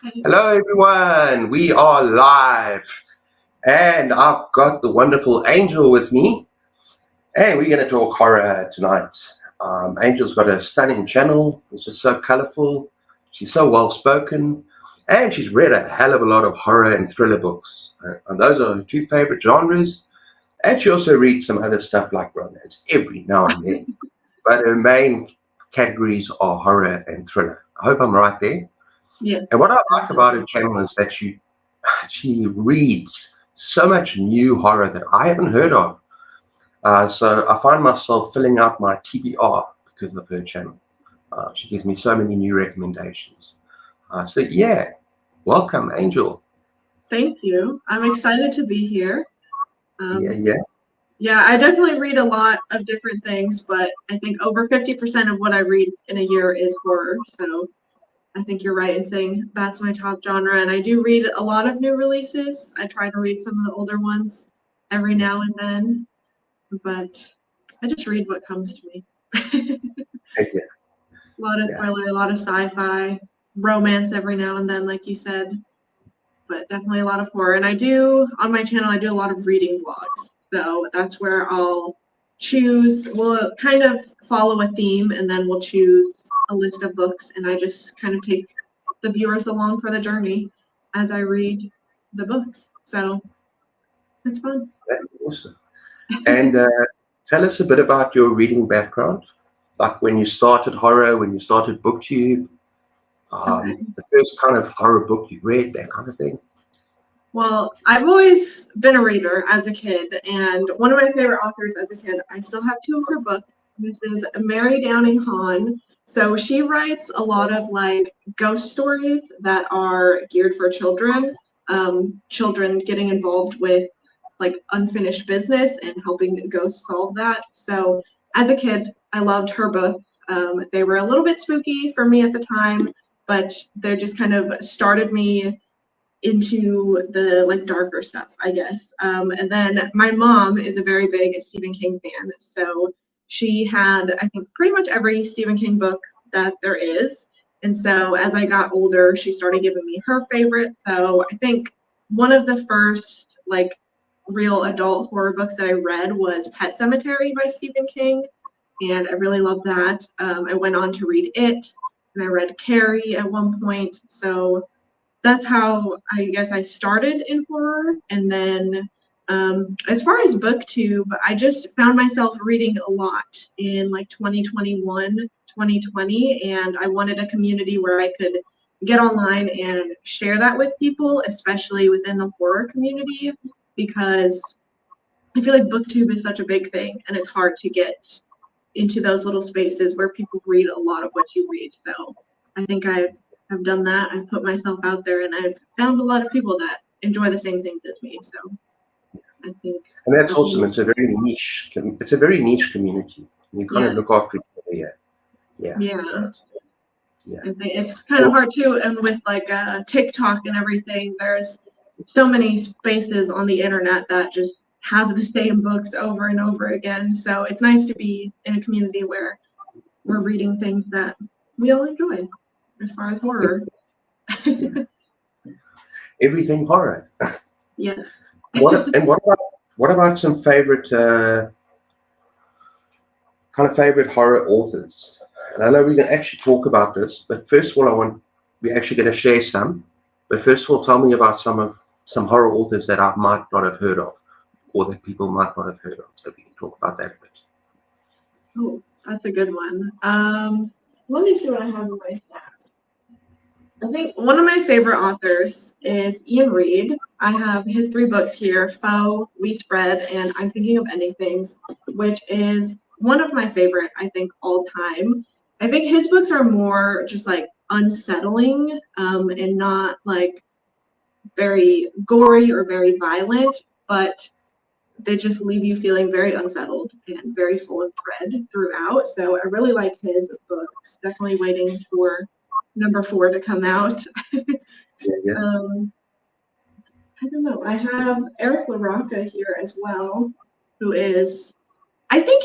Hello, everyone. We are live, and I've got the wonderful Angel with me, and we're going to talk horror tonight. Angel's got a stunning channel. It's just so colorful. She's so well spoken, and she's read a hell of a lot of horror and thriller books. And those are her two favorite genres. And she also reads some other stuff like romance every now and then. But her main categories are horror and thriller. I hope I'm right there. Yeah. And what I like about her channel is that she reads so much new horror that I haven't heard of. So I find myself filling out my TBR because of her channel. She gives me so many new recommendations. So yeah, welcome, Angel. Thank you. I'm excited to be here. Yeah. Yeah, I definitely read a lot of different things, but I think over 50% of what I read in a year is horror. So I think you're right in saying that's my top genre. And I do read a lot of new releases. I try to read some of the older ones every now and then, but I just read what comes to me. Yeah. A lot of Yeah. thriller, a lot of sci-fi, romance every now and then, like you said. But definitely a lot of horror. And on my channel, I do a lot of reading vlogs. So that's where we'll kind of follow a theme and then we'll choose a list of books. And I just kind of take the viewers along for the journey as I read the books. So it's fun. That's awesome. And tell us a bit about your reading background, like when you started horror, when you started BookTube, Okay. the first kind of horror book you read, that kind of thing. Well, I've always been a reader as a kid, and one of my favorite authors as a kid, I still have two of her books. This is Mary Downing Hahn. So she writes a lot of like ghost stories that are geared for children, children getting involved with like unfinished business and helping the ghosts solve that. So as a kid, I loved her books. They were a little bit spooky for me at the time, but they just kind of started me into the like darker stuff, I guess. And then my mom is a very big Stephen King fan, so she had I think pretty much every Stephen King book that there is. And so as I got older, she started giving me her favorite. So I think one of the first like real adult horror books that I read was Pet Cemetery by Stephen King, and I really loved that. I went on to read it, and I read Carrie at one point. So that's how I guess I started in horror. And then as far as booktube, I just found myself reading a lot in like 2021, 2020, and I wanted a community where I could get online and share that with people, especially within the horror community, because I feel like booktube is such a big thing and it's hard to get into those little spaces where people read a lot of what you read. So I think I've done that. I've put myself out there and I've found a lot of people that enjoy the same things as me. So I think And that's awesome. It's a very niche. It's a very niche community. You kind yeah, of look after each other. Yeah. Yeah. yeah. Yeah. I think it's kind of hard too. And with like TikTok and everything, there's so many spaces on the internet that just have the same books over and over again. So it's nice to be in a community where we're reading things that we all enjoy as far as horror. Everything horror. Yes. What about some favorite favorite horror authors? And I know we can actually talk about this, but first of all, we're actually going to share some. But first of all, tell me about some horror authors that I might not have heard of, or that people might not have heard of. So we can talk about that a bit. Oh, that's a good one. Let me see what I have in my stack. I think one of my favorite authors is Ian Reid. I have his three books here, Foe, We Spread, and I'm Thinking of Ending Things, which is one of my favorite, I think, all time. I think his books are more just like unsettling and not like very gory or very violent, but they just leave you feeling very unsettled and very full of dread throughout. So I really like his books. Definitely waiting for number 4 to come out. Yeah. I don't know. I have Eric LaRocca here as well, who is, I think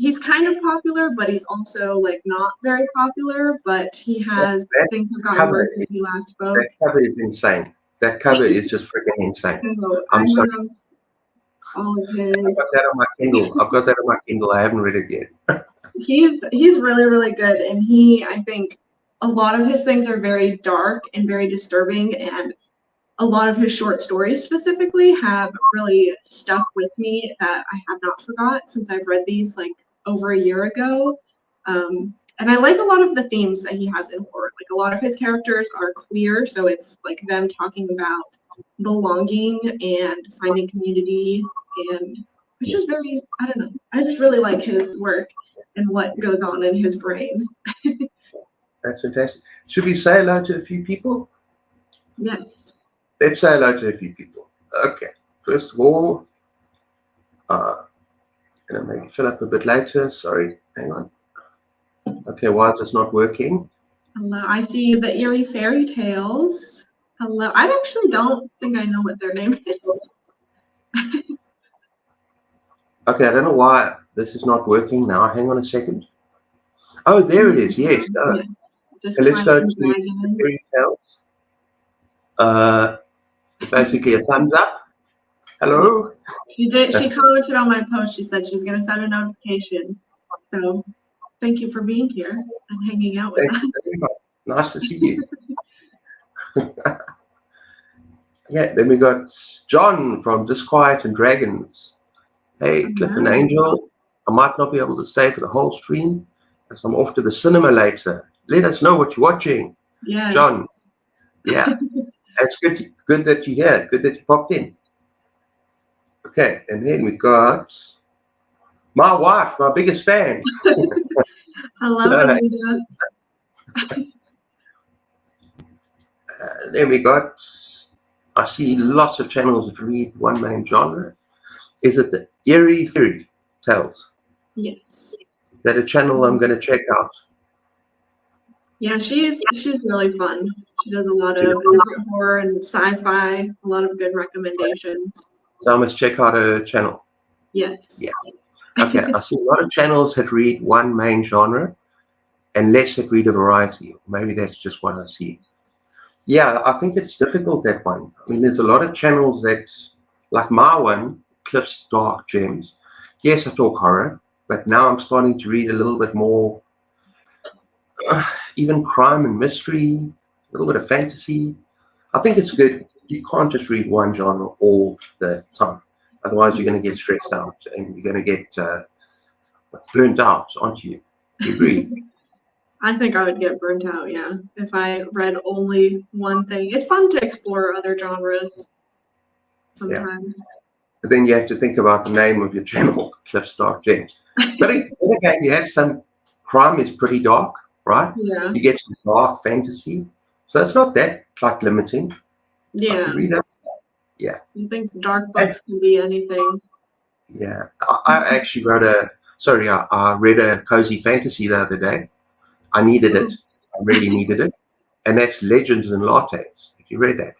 he's kind of popular, but he's also like not very popular. But he has, I That think, forgotten cover, words since he last spoke. that cover is insane. That cover is just freaking insane. So I I'm sorry. have all of I've his. got that on my Kindle. I've got that on my Kindle. I haven't read it yet. He's really, really good, and I think a lot of his things are very dark and very disturbing, and a lot of his short stories specifically have really stuck with me that I have not forgot since I've read these like over a year ago. And I like a lot of the themes that he has in horror. Like a lot of his characters are queer, so it's like them talking about belonging and finding community, and which is very, I don't know. I just really like his work and what goes on in his brain. That's fantastic. Should we say hello to a few people? Yes. Let's say hello to a few people. Okay. First of all, gonna maybe fill up a bit later. Sorry, hang on. Okay, why is this not working? Hello, I see the Eerie Fairy Tales. Hello, I actually don't think I know what their name is. Okay, I don't know why this is not working now. Hang on a second. Oh, there it is. Yes. Yeah, just So let's go trying to the dragon. fairy tales. Basically a thumbs up. Hello. She commented on my post. She said she's gonna send a notification. So thank you for being here and hanging out with Thank us. you very much. Nice to see you. Yeah, then we got John from Disquiet and Dragons. Hey, Cliff and Angel. I might not be able to stay for the whole stream because I'm off to the cinema later. Let us know what you're watching. Yeah. John. Yeah. It's good that you're here. Good that you popped in. Okay, and then we got my wife, my biggest fan. Hello, Anita. Then we got, I see lots of channels that read one main genre. Is it the Eerie Fairy Tales? Yes. Is that a channel I'm going to check out? Yeah, she's really fun. She does a lot of horror and sci-fi, a lot of good recommendations. So I must check out her channel. Yes. Yeah. Okay, I see a lot of channels that read one main genre and less that read a variety. Maybe that's just what I see. Yeah, I think it's difficult, that one. I mean, there's a lot of channels that, like my one, Cliff's Dark Gems. Yes, I talk horror, but now I'm starting to read a little bit more, even crime and mystery, a little bit of fantasy. I think it's good. You can't just read one genre all the time. Otherwise, you're going to get stressed out and you're going to get burnt out, aren't you? Do you agree? I think I would get burnt out, yeah, if I read only one thing. It's fun to explore other genres sometimes. Yeah. But then you have to think about the name of your channel, Cliff's Dark Gems. But again, you have some crime is pretty dark, right? Yeah. You get some dark fantasy. So it's not that like limiting. Yeah. Read it. Yeah. You think dark books can be anything? Yeah. I actually read a cozy fantasy the other day. I needed it. I really needed it. And that's Legends in Lattes. Have you read that?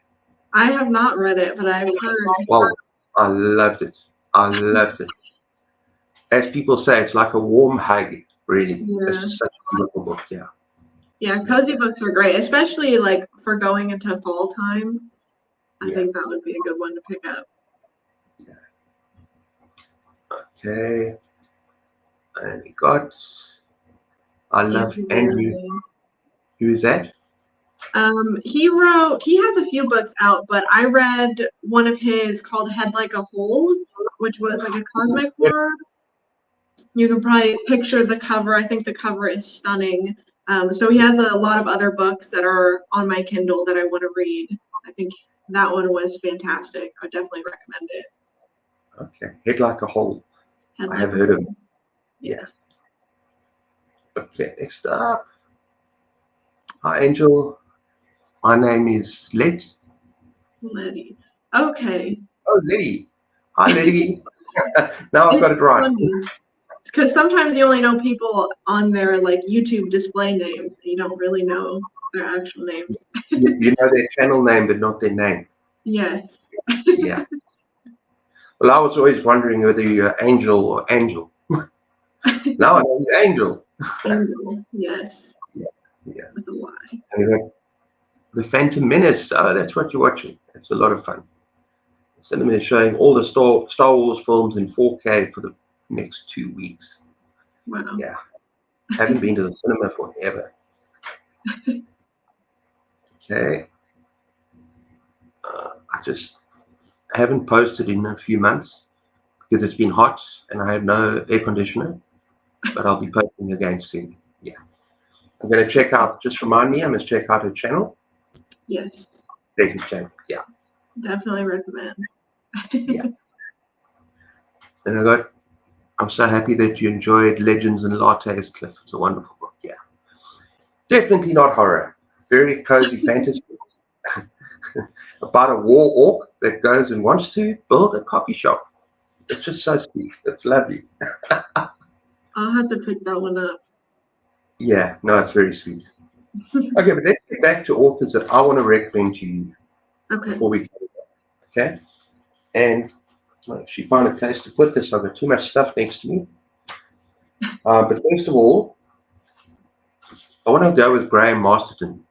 I have not read it, but I've heard. Well, I loved it. I loved it. As people say, it's like a warm hug, really. Yeah. It's just such a beautiful book, yeah. Yeah, cozy books are great, especially like for going into fall time. I think that would be a good one to pick up. Yeah. Okay. And we got, I love Andrew. Who is that? He has a few books out, but I read one of his called Head Like a Hole, which was like a cosmic horror. You can probably picture the cover. I think the cover is stunning. So he has a lot of other books that are on my Kindle that I want to read. I think that one was fantastic. I would definitely recommend it. Okay. Head Like a Hole. I have heard of it. Yes. Okay, next up. Hi, Angel. My name is Letty. Okay. Oh, Letty. Hi, Letty. Now I've got it right. Because sometimes you only know people on their like YouTube display names. You don't really know their actual names. You know their channel name, but not their name. Yes. Yeah. Well, I was always wondering whether you're Angel or Angel. Now I know you, Angel. Angyl, yes, Yeah, yeah. with a Y. And you got The Phantom Menace. Oh, that's what you're watching. It's a lot of fun. Cinema is showing all the Star Wars films in 4K for the next 2 weeks. Wow. Yeah, haven't been to the cinema forever. Okay, I just haven't posted in a few months because it's been hot and I have no air conditioner. But I'll be posting again soon. Yeah, I'm going to check out. Just remind me, I must check out her channel. Yes, Second channel. Yeah, definitely recommend. yeah. And I'm so happy that you enjoyed Legends and Lattes, Cliff. It's a wonderful book. Yeah, definitely not horror. Very cozy fantasy about a war orc that goes and wants to build a coffee shop. It's just so sweet. It's lovely. I'll have to pick that one up. Yeah, no, it's very sweet. Okay, but let's get back to authors that I want to recommend to you Okay. before we go. Okay? And I actually found a place to put this. I've got too much stuff next to me. But first of all, I want to go with Graham Masterton.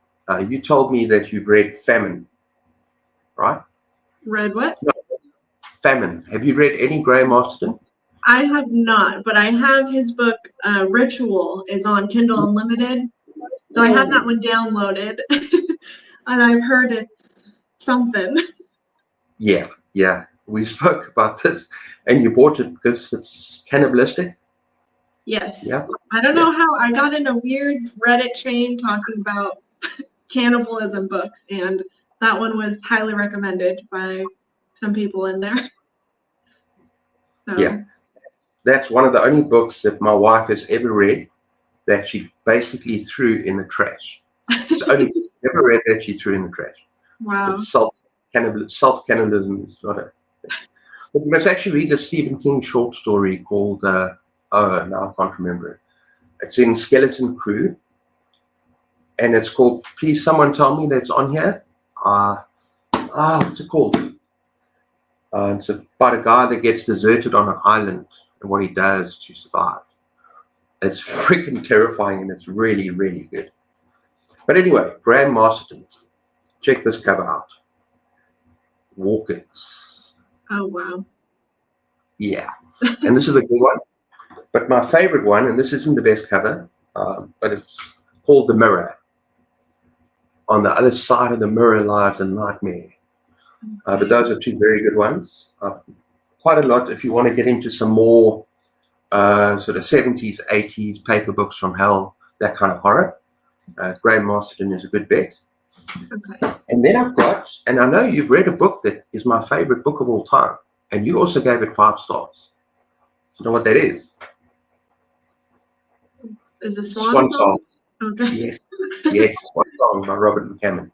You told me that you've read Famine, right? Read what? No, Famine. Have you read any Graham Masterton? I have not, but I have his book, Ritual, is on Kindle Unlimited. So I have that one downloaded. And I've heard it's something. Yeah, yeah. We spoke about this, and you bought it because it's cannibalistic. Yes. Yeah. I don't know how I got in a weird Reddit chain talking about cannibalism books, and that one was highly recommended by some people in there. So. Yeah. That's one of the only books that my wife has ever read that she basically threw in the trash. It's the only book she's ever read that she threw in the trash. Wow. It's self-cannibalism is not a thing. But you must actually read a Stephen King short story called, now I can't remember it. It's in Skeleton Crew, and it's called, please someone tell me that's on here. What's it called? It's about a guy that gets deserted on an island and what he does to survive. It's freaking terrifying and it's really, really good. But anyway, Graham Masterton, check this cover out. Walkers. Oh, wow. Yeah. And this is a good one. But my favorite one, and this isn't the best cover, but it's called The Mirror. On the other side of the mirror lies a nightmare. But those are two very good ones. Quite a lot if you want to get into some more sort of 70s, 80s paper books from hell, that kind of horror. Graham Masterton is a good bet. Okay. And then I've got, and I know you've read a book that is my favorite book of all time, and you also gave it 5 stars. You know what that is? Is it Swan Song. Okay. Yes, yes, Swan Song by Robert McCammon.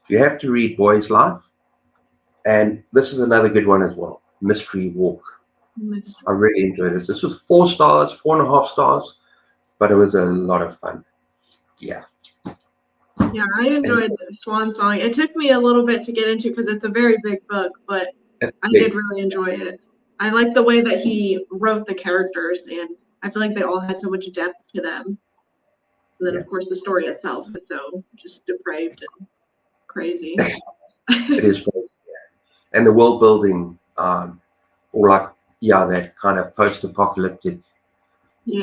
You have to read Boy's Life, and this is another good one as well, Mystery Walk. I really enjoyed it. This was 4 stars, 4.5 stars, but it was a lot of fun. Yeah. Yeah, I enjoyed the Swan Song. It took me a little bit to get into because it's a very big book, but I did really enjoy it. I like the way that he wrote the characters, and I feel like they all had so much depth to them. And then, of course, the story itself is so just depraved and crazy. It is crazy, yeah. And the world building, or like, yeah, that kind of post-apocalyptic,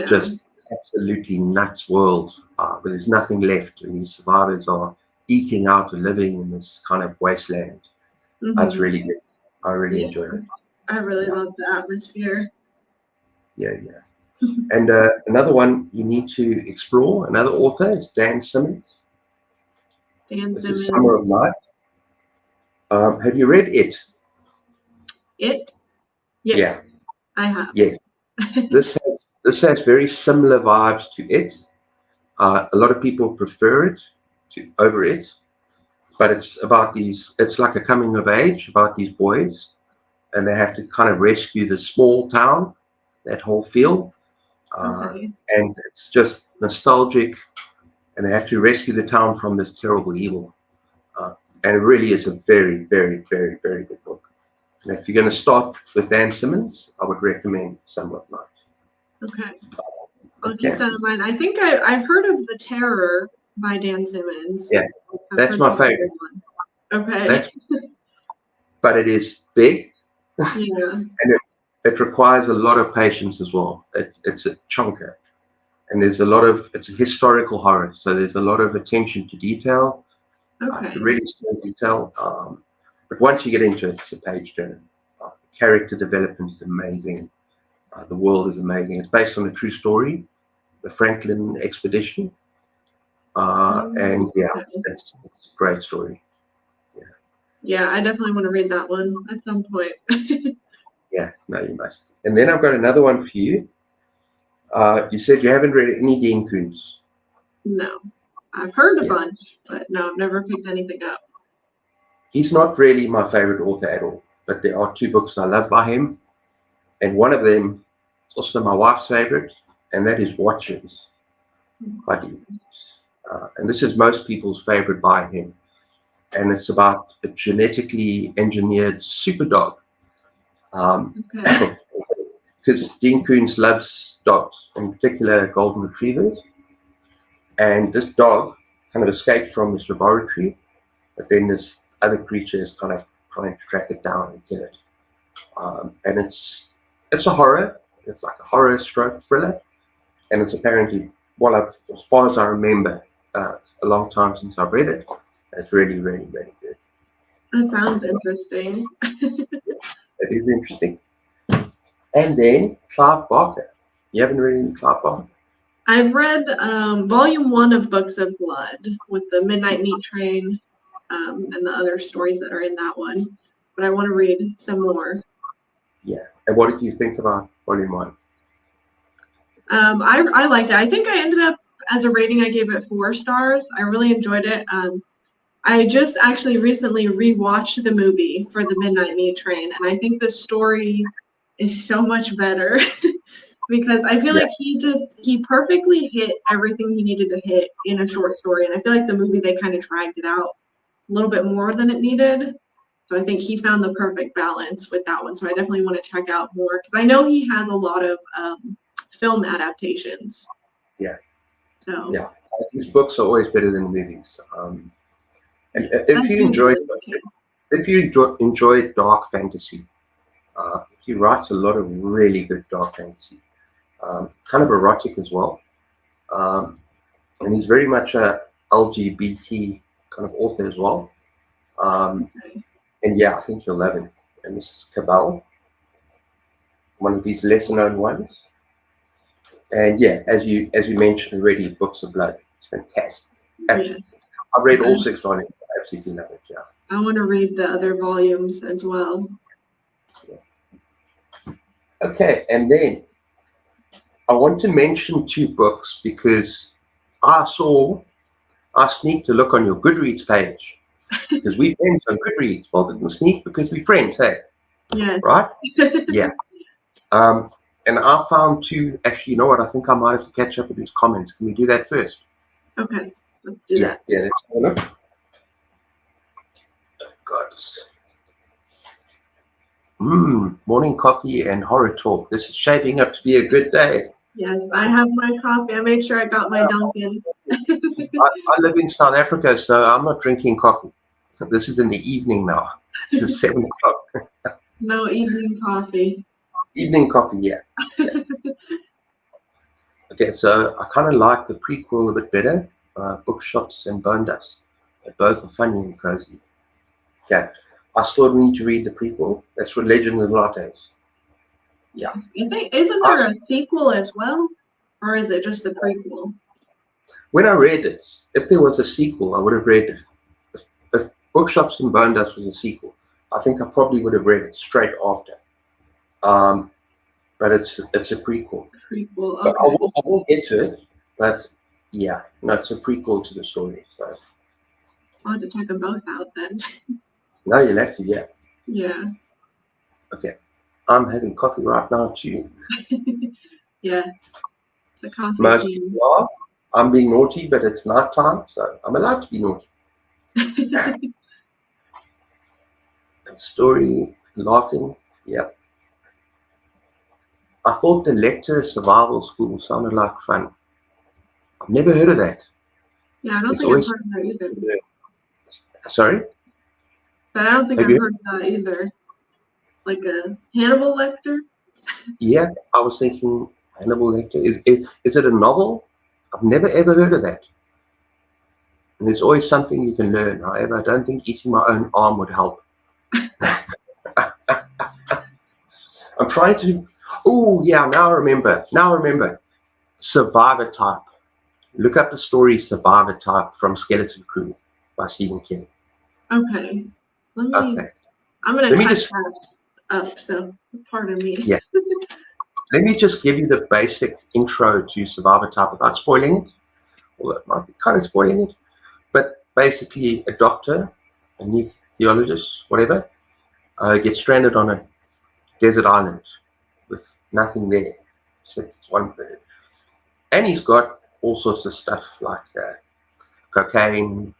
just absolutely nuts world where there's nothing left and these survivors are eking out a living in this kind of wasteland. That's really good. I really enjoyed it. I really love the atmosphere. Yeah. And another one you need to explore, another author is Dan Simmons. This is Summer of Night. Have you read it? It? Yes. Yeah. I have. Yes. This has very similar vibes to it. A lot of people prefer it over it, but it's about it's like a coming of age about these boys, and they have to kind of rescue the small town, that whole feel. And it's just nostalgic, and they have to rescue the town from this terrible evil. And it really is a very, very, very, very good book. And if you're going to start with Dan Simmons, I would recommend Summer of Night. Okay. I'll keep Okay. that in mind. I think I've heard of The Terror by Dan Simmons. Yeah, I've that's heard my that's a favorite. good one. Okay. That's, but it is big, Yeah. and it requires a lot of patience as well. It's a chunker, and there's a lot of, it's a historical horror, so there's a lot of attention to detail, Okay. really small detail. But once you get into it, it's a page turner. Character development is amazing. The world is amazing. It's based on a true story, the Franklin expedition, and yeah, Okay. it's a great story. Yeah, I definitely want to read that one at some point. Yeah, no, you must. And then I've got another one for you. You said you haven't read any Dean Koontz. No. I've heard a Yeah, bunch, but no, I've never picked anything up. he's not really my favorite author at all, but there are two books I love by him, and one of them is also my wife's favorite, and that is Watchers by Dean Koontz. And this is most people's favorite by him, and it's about a genetically engineered super dog. Okay. Because Dean Koontz loves dogs, in particular golden retrievers, and this dog kind of escapes from this laboratory, but then this other creature is kind of trying to track it down and kill it. And it's a horror. It's like a horror stroke thriller, and it's apparently, well, as far as I remember, a long time since I've read it. It's really, really, really good. That sounds interesting. It is interesting. And then Clive Barker. You haven't read any Clive Barker? I've read volume 1 of Books of Blood with the Midnight Meat Train and the other stories that are in that one, but I want to read some more. Yeah. And what did you think about volume 1? I liked it. I think I ended up, as a rating, I gave it 4 stars. I really enjoyed it. I just actually recently rewatched the movie for the Midnight Meat Train, and I think the story is so much better because I feel Yeah. like he perfectly hit everything he needed to hit in a short story, and I feel like the movie they kind of dragged it out a little bit more than it needed. So I think he found the perfect balance with that one. So I definitely want to check out more because I know he has a lot of film adaptations. Yeah. So Yeah. These books are always better than the movies. And that's usually the case. if you enjoy dark fantasy, he writes a lot of really good dark fantasy, kind of erotic as well. And he's very much a LGBT kind of author as well. And yeah, I think you'll love him. And this is Cabal, one of his lesser known ones. And yeah, as you mentioned already, Books of Blood. It's fantastic. Yeah. I've read all 6 volumes. I absolutely love it. Yeah. I want to read the other volumes as well. Okay, and then I want to mention 2 books because I sneaked a look on your Goodreads page because we're friends on Goodreads. Well, didn't sneak because we're friends, hey? Yes. Right? Yeah. And I found 2. Actually, you know what? I think I might have to catch up with these comments. Can we do that first? Okay. Let's do that. Yeah. Let's have a look. God. Morning coffee and horror talk. This is shaping up to be a good day. Yes, I have my coffee. I made sure I got my Dunkin'. I live in South Africa, so I'm not drinking coffee. This is in the evening now. This is 7 o'clock. No evening coffee. Evening coffee, yeah. Okay, so I kind of like the prequel a bit better. Bookshops and Bone Dust. They both are funny and cozy. Okay, I still need to read the prequel. That's for Legend of the Lattes. Yeah. Isn't there a sequel as well? Or is it just a prequel? When I read it, if there was a sequel, I would have read it. If Bookshops and Bone Dust was a sequel, I think I probably would have read it straight after. But it's a prequel. Prequel, But okay. I will get to it. But yeah, no, it's a prequel to the story. So I'll have to check them both out then. now you'll have to, yeah. Yeah. Okay. I'm having coffee right now too. Yeah. The coffee Most team. people are. I'm being naughty, but it's night time, so I'm allowed to be naughty. Story, laughing, yep. I thought the Lecter Survival School sounded like fun. I've never heard of that. Yeah, I don't It's think I've always heard of that either. sorry. But I don't think Have I've you? heard of that either. Like a Hannibal Lecter? Yeah, I was thinking Hannibal Lecter. Is it a novel? I've never ever heard of that. And there's always something you can learn. However, I don't think eating my own arm would help. I'm trying to. Oh yeah, now I remember. Now I remember. Survivor Type. Look up the story Survivor Type from Skeleton Crew by Stephen King. Okay. Okay. I'm gonna Let me type just that up, so pardon me. yeah. Let me just give you the basic intro to Survivor Type without spoiling it. Well, it might be kind of spoiling it, but basically a doctor, a meteorologist, whatever, gets stranded on a desert island with nothing there except this one bird. And he's got all sorts of stuff like cocaine,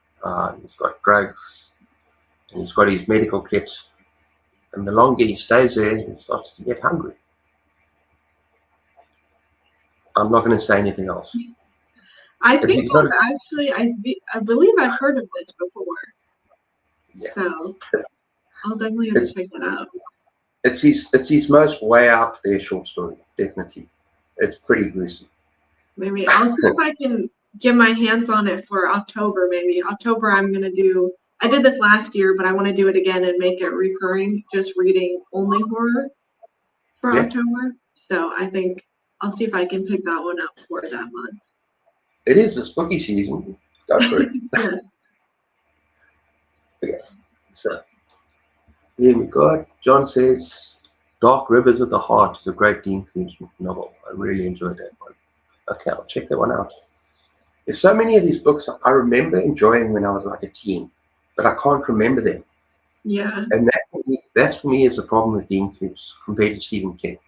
he's got drugs, and he's got his medical kit. And the longer he stays there, he starts to get hungry. I'm not going to say anything else. I But think he's not. actually, I believe I've heard of this before. Yeah. So I'll definitely have to check that out. It's his most way out there short story, definitely. It's pretty gruesome. Maybe I'll see if I can get my hands on it for October. Maybe October I'm gonna do. I did this last year, but I want to do it again and make it recurring. Just reading only horror for Yeah, October. So I think I'll see if I can pick that one up for that month. it is a spooky season. Go for it. Yeah. Okay. So here we go. John says, Dark Rivers of the Heart is a great Dean Koontz novel. I really enjoyed that one. Okay, I'll check that one out. There's so many of these books I remember enjoying when I was like a teen, but I can't remember them. Yeah. And that for me is the problem with Dean Koontz compared to Stephen King.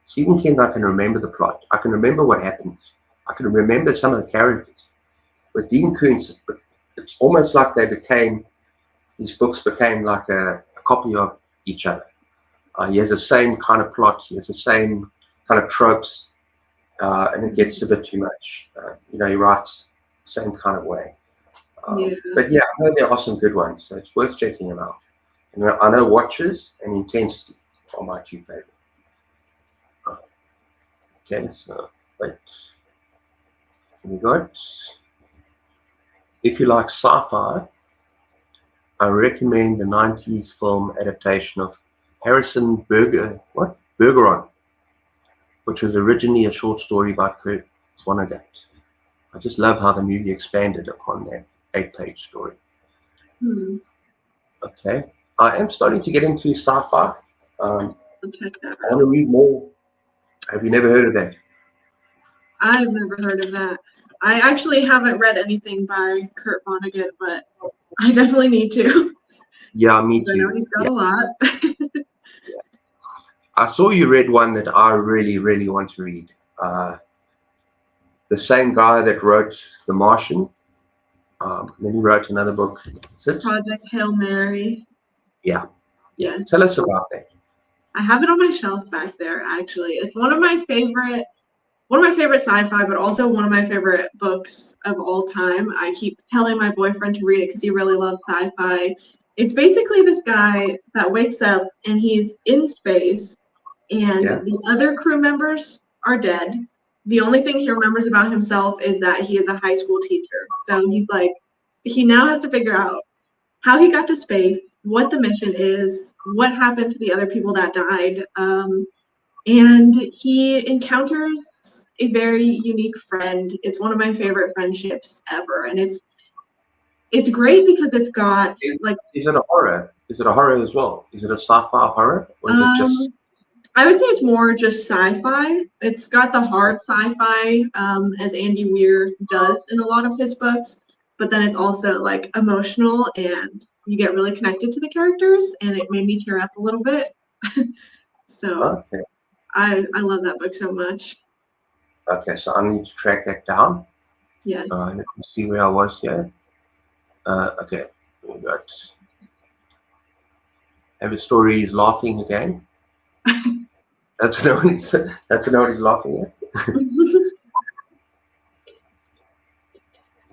Stephen King, I can remember the plot. I can remember what happens. I can remember some of the characters. With Dean Koontz, it's almost like his books became like a copy of each other. He has the same kind of plot. He has the same kind of tropes, and it gets a bit too much. He writes the same kind of way. Yeah. But yeah, I know there are some good ones, so it's worth checking them out. And I know Watches and Intensity are my two favorites. Okay, so wait. We got. If you like sci-fi, I recommend the 90s film adaptation of Harrison Bergeron, which was originally a short story by Kurt Vonnegut. I just love how the movie expanded upon that 8-page story. Okay, I am starting to get into sci-fi. I'll check that I want to read more. Have you never heard of that? I've never heard of that. I actually haven't read anything by Kurt Vonnegut, but I definitely need to. Yeah, me I know too. he's got Yeah. a lot. I saw you read one that I really, really want to read. The same guy that wrote The Martian. Then he wrote another book. Project Hail Mary. Yeah. Yeah. Tell us about that. I have it on my shelf back there, actually. It's one of my favorite sci-fi, but also one of my favorite books of all time. I keep telling my boyfriend to read it because he really loves sci-fi. It's basically this guy that wakes up and he's in space, and the other crew members are dead. The only thing he remembers about himself is that he is a high school teacher. So he now has to figure out how he got to space, what the mission is, what happened to the other people that died, and he encounters a very unique friend. It's one of my favorite friendships ever, and it's great because it's got like. Is it a horror? Is it a horror as well? Is it a sci-fi horror, or is it just? I would say it's more just sci-fi. It's got the hard sci-fi, as Andy Weir does in a lot of his books, but then it's also like emotional, and you get really connected to the characters, and it made me tear up a little bit. So Okay. I love that book so much. Okay, so I need to track that down. Yeah. Let me see where I was here. Okay, we got. Have a story is laughing again. That's what he's, that's what he's laughing at.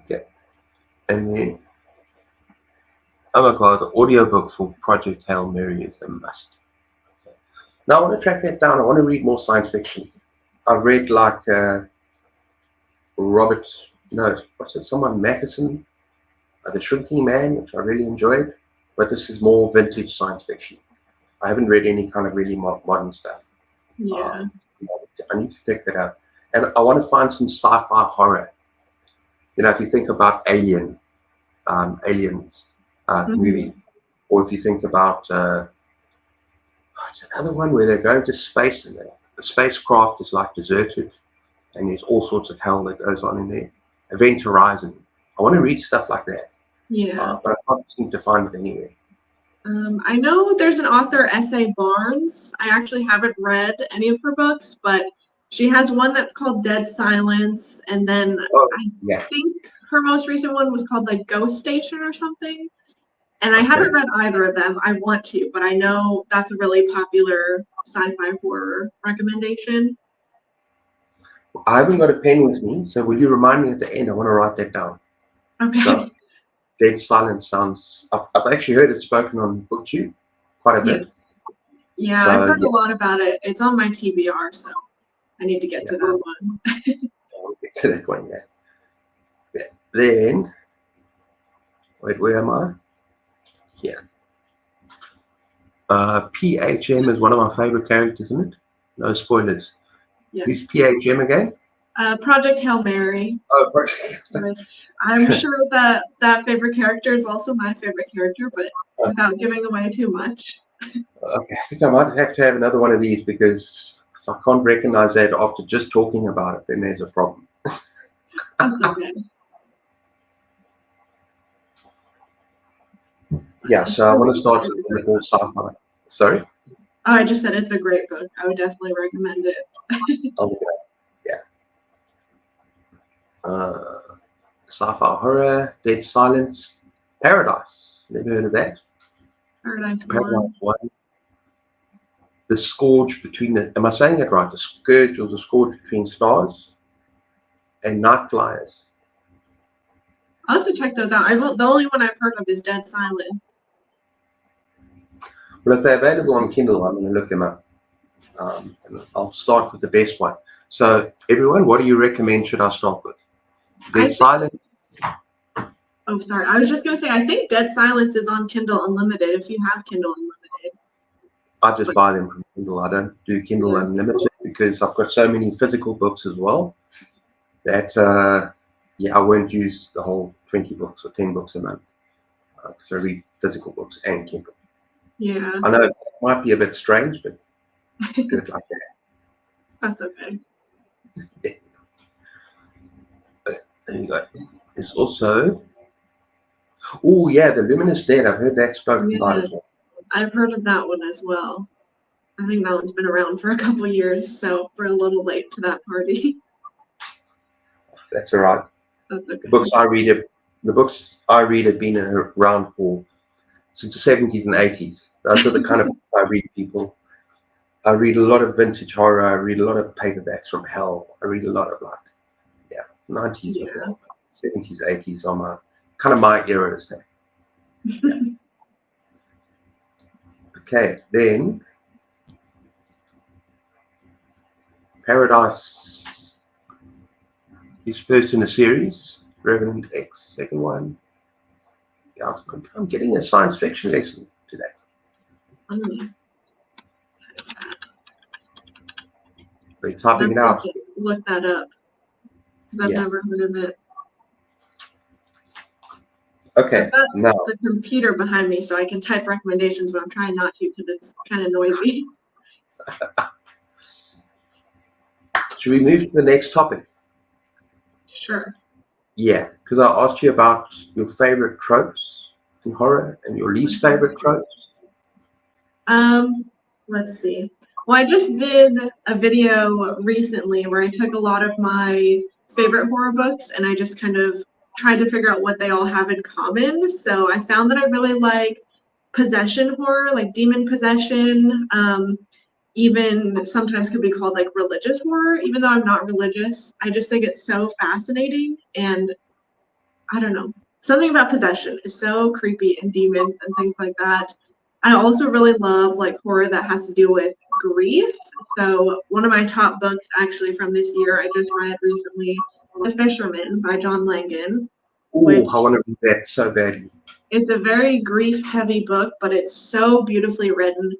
Okay. And then, oh my God, the audiobook for Project Hail Mary is a must. Now I want to track that down. I want to read more science fiction. I've read like Robert, no, what's it, someone Matheson, The Shrinking Man, which I really enjoyed. But this is more vintage science fiction. I haven't read any kind of really modern stuff. Yeah. I need to pick that up. And I want to find some sci-fi horror. You know, if you think about Aliens movie, or if you think about it's another one where they're going to space and the spacecraft is like deserted and there's all sorts of hell that goes on in there. Event Horizon. I want to read stuff like that. Yeah. But I can't seem to find it anywhere. I know there's an author, S.A. Barnes. I actually haven't read any of her books, but she has one that's called Dead Silence, and then I think her most recent one was called like Ghost Station or something. And I haven't read either of them. I want to, but I know that's a really popular sci-fi horror recommendation. I haven't got a pen with me, so will you remind me at the end? I want to write that down. Okay. So, Dead Silence sounds. I've actually heard it spoken on BookTube quite a bit. Yeah, so, I've heard a lot about it. It's on my TBR, so I need to get to that one. I'll get to that one, yeah. Then, wait, where am I? Here. PHM is one of my favorite characters, isn't it? No spoilers. Yeah. Who's PHM again? Project Hail Mary. Oh, Project. I'm sure that favorite character is also my favorite character, but without giving away too much. Okay, I think I might have to have another one of these because if I can't recognize that after just talking about it, then there's a problem. Okay. Yeah, so I want to start with the more sci-fi. Sorry? Oh, I just said it's a great book. I would definitely recommend it. Okay, yeah. Sci-fi horror, Dead Silence, Paradise. Never heard of that. Paradise 1. The Scourge between the, am I saying it right? The Scourge or the Scourge between stars and Night Flyers. I'll have to check those out. The only one I've heard of is Dead Silence. Well, if they're available on Kindle, I'm going to look them up. And I'll start with the best one. So, everyone, what do you recommend should I start with? Dead Silence? Oh, sorry. I was just going to say, I think Dead Silence is on Kindle Unlimited, if you have Kindle Unlimited. I just buy them from Kindle. I don't do Kindle Unlimited because I've got so many physical books as well that, I won't use the whole 20 books or 10 books a month because I read physical books and Kindle. Yeah. I know it might be a bit strange, but good like that. That's okay. Yeah. There you go. There's also, oh yeah, The Luminous Dead. I've heard that spoken about as well. I've heard of that one as well. I think that one's been around for a couple years, so we're a little late to that party. That's all right. That's okay. The books I read have been around since the 70s and 80s. Those are the kind of books I read, people. I read a lot of vintage horror. I read a lot of paperbacks from hell. I read a lot of 90s, 70s, 80s are my eras there. Yeah. Okay, then Paradise is first in the series. Revenant X, second one. Yeah, I'm getting a science fiction lesson today. Are you typing it out? Look that up. I've never heard of it. Okay, now the computer behind me, so I can type recommendations, but I'm trying not to because it's kind of noisy. Should we move to the next topic? Sure. Yeah, because I asked you about your favorite tropes in horror and your least favorite tropes. Let's see. Well, I just did a video recently where I took a lot of my favorite horror books and I just kind of tried to figure out what they all have in common. So I found that I really like possession horror, like demon possession, even sometimes could be called like religious horror, even though I'm not religious. I just think it's so fascinating, and I don't know. Something about possession is so creepy, and demons and things like that. I also really love like horror that has to do with grief. So one of my top books actually from this year I just read recently, The Fisherman by John Langan, which Oh, I want to read that so badly. is a very grief heavy book, but it's so beautifully written,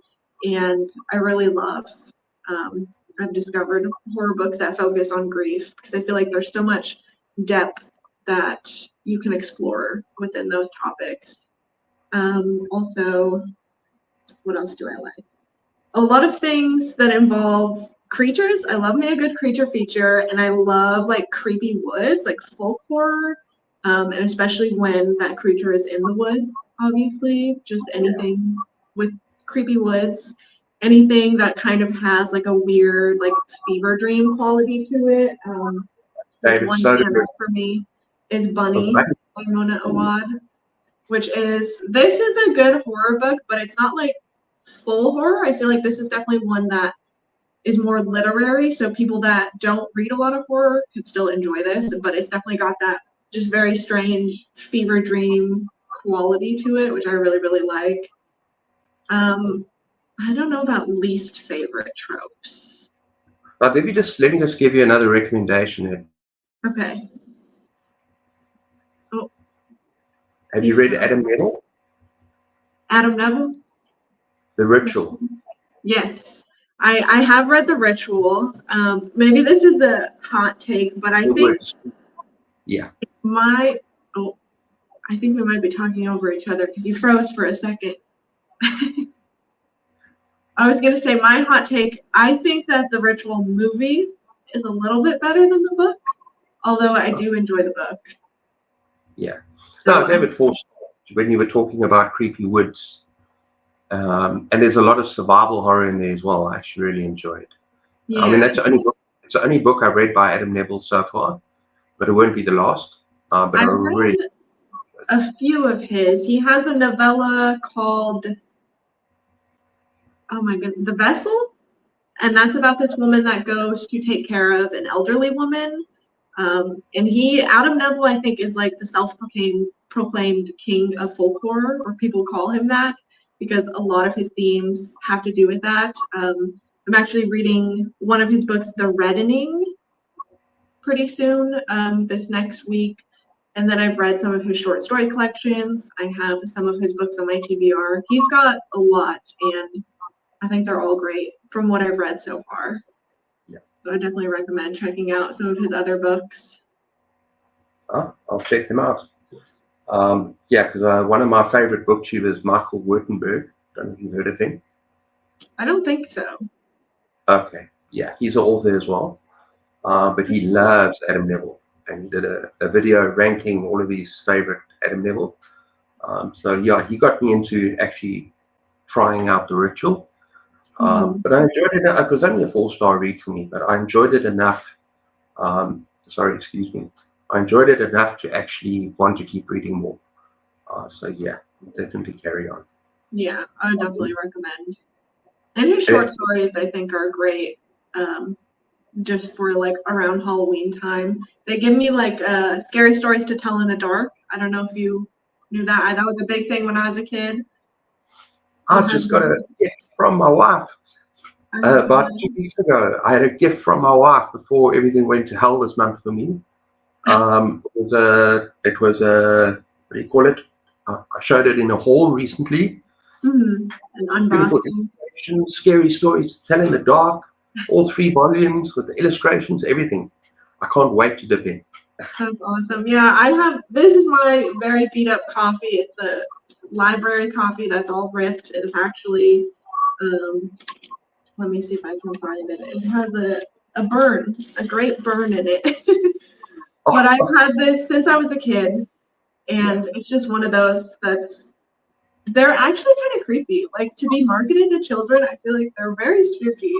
and I really love. Um, I've discovered horror books that focus on grief because I feel like there's so much depth that you can explore within those topics. Also, what else do I like? A lot of things that involve creatures. I love me a good creature feature, and I love like creepy woods, like folk horror, and especially when that creature is in the woods. Obviously, just anything with creepy woods, anything that kind of has like a weird like fever dream quality to it. Like David one Soderbergh. example for me is Of Bunny Bunny. by Mona Awad, which is this is a good horror book, but it's not like full horror. I feel like this is definitely one that is more literary, so people that don't read a lot of horror could still enjoy this, but it's definitely got that just very strange fever dream quality to it, which I really, really like. I don't know about least favorite tropes. But let me just give you another recommendation here. Okay. Oh, Have you read Adam Neville? Adam Neville? The Ritual. Yes. I have read The Ritual. Maybe this is a hot take, but I think Yeah. I think we might be talking over each other because you froze for a second. I was gonna say my hot take, I think that the Ritual movie is a little bit better than the book, although I do enjoy the book. Yeah. So, No, David Forster, when you were talking about creepy woods, and there's a lot of survival horror in there as well. I actually really enjoyed. yeah. I mean, it's the only book I've read by Adam Neville so far, but it won't be the last. But I've read a few of his. He has a novella called, oh my goodness, The Vessel, and that's about this woman that goes to take care of an elderly woman. And Adam Neville, I think, is like the self-proclaimed king of folk horror, or people call him that, because a lot of his themes have to do with that. I'm actually reading one of his books, The Reddening, pretty soon, this next week. And then I've read some of his short story collections. I have some of his books on my TBR. He's got a lot, and I think they're all great from what I've read so far. Yeah. So I definitely recommend checking out some of his other books. I'll check them out. Yeah, because one of my favorite booktubers, Michael Wurtenberg. Don't know if you've heard of him. I don't think so. Okay. Yeah, he's an author as well. But he loves Adam Neville, and he did a video ranking all of his favorite Adam Neville. So yeah, he got me into actually trying out The Ritual. But I enjoyed it. It was only a 4-star read for me, but I enjoyed it enough. Sorry, excuse me. I enjoyed it enough to actually want to keep reading more. So yeah, definitely carry on. Yeah, I would definitely recommend. And his short stories, I think, are great. Just for like around Halloween time, they give me like scary stories to tell in the dark. I don't know if you knew that. That was a big thing when I was a kid. I just got a gift from my wife about 2 weeks ago. I had a gift from my wife before everything went to hell this month for me. It was a what do you call it? I showed it in a hall recently. An Beautiful unboxing. illustrations, scary stories to tell in the dark. All 3 volumes with the illustrations, everything. I can't wait to dip in. That's awesome. Yeah, this is my very beat up copy. It's a library copy that's all ripped. It's actually, let me see if I can find it. It has a burn, a great burn in it. But I've had this since I was a kid, and it's just one of those they're actually kind of creepy. Like, to be marketed to children, I feel like they're very spooky.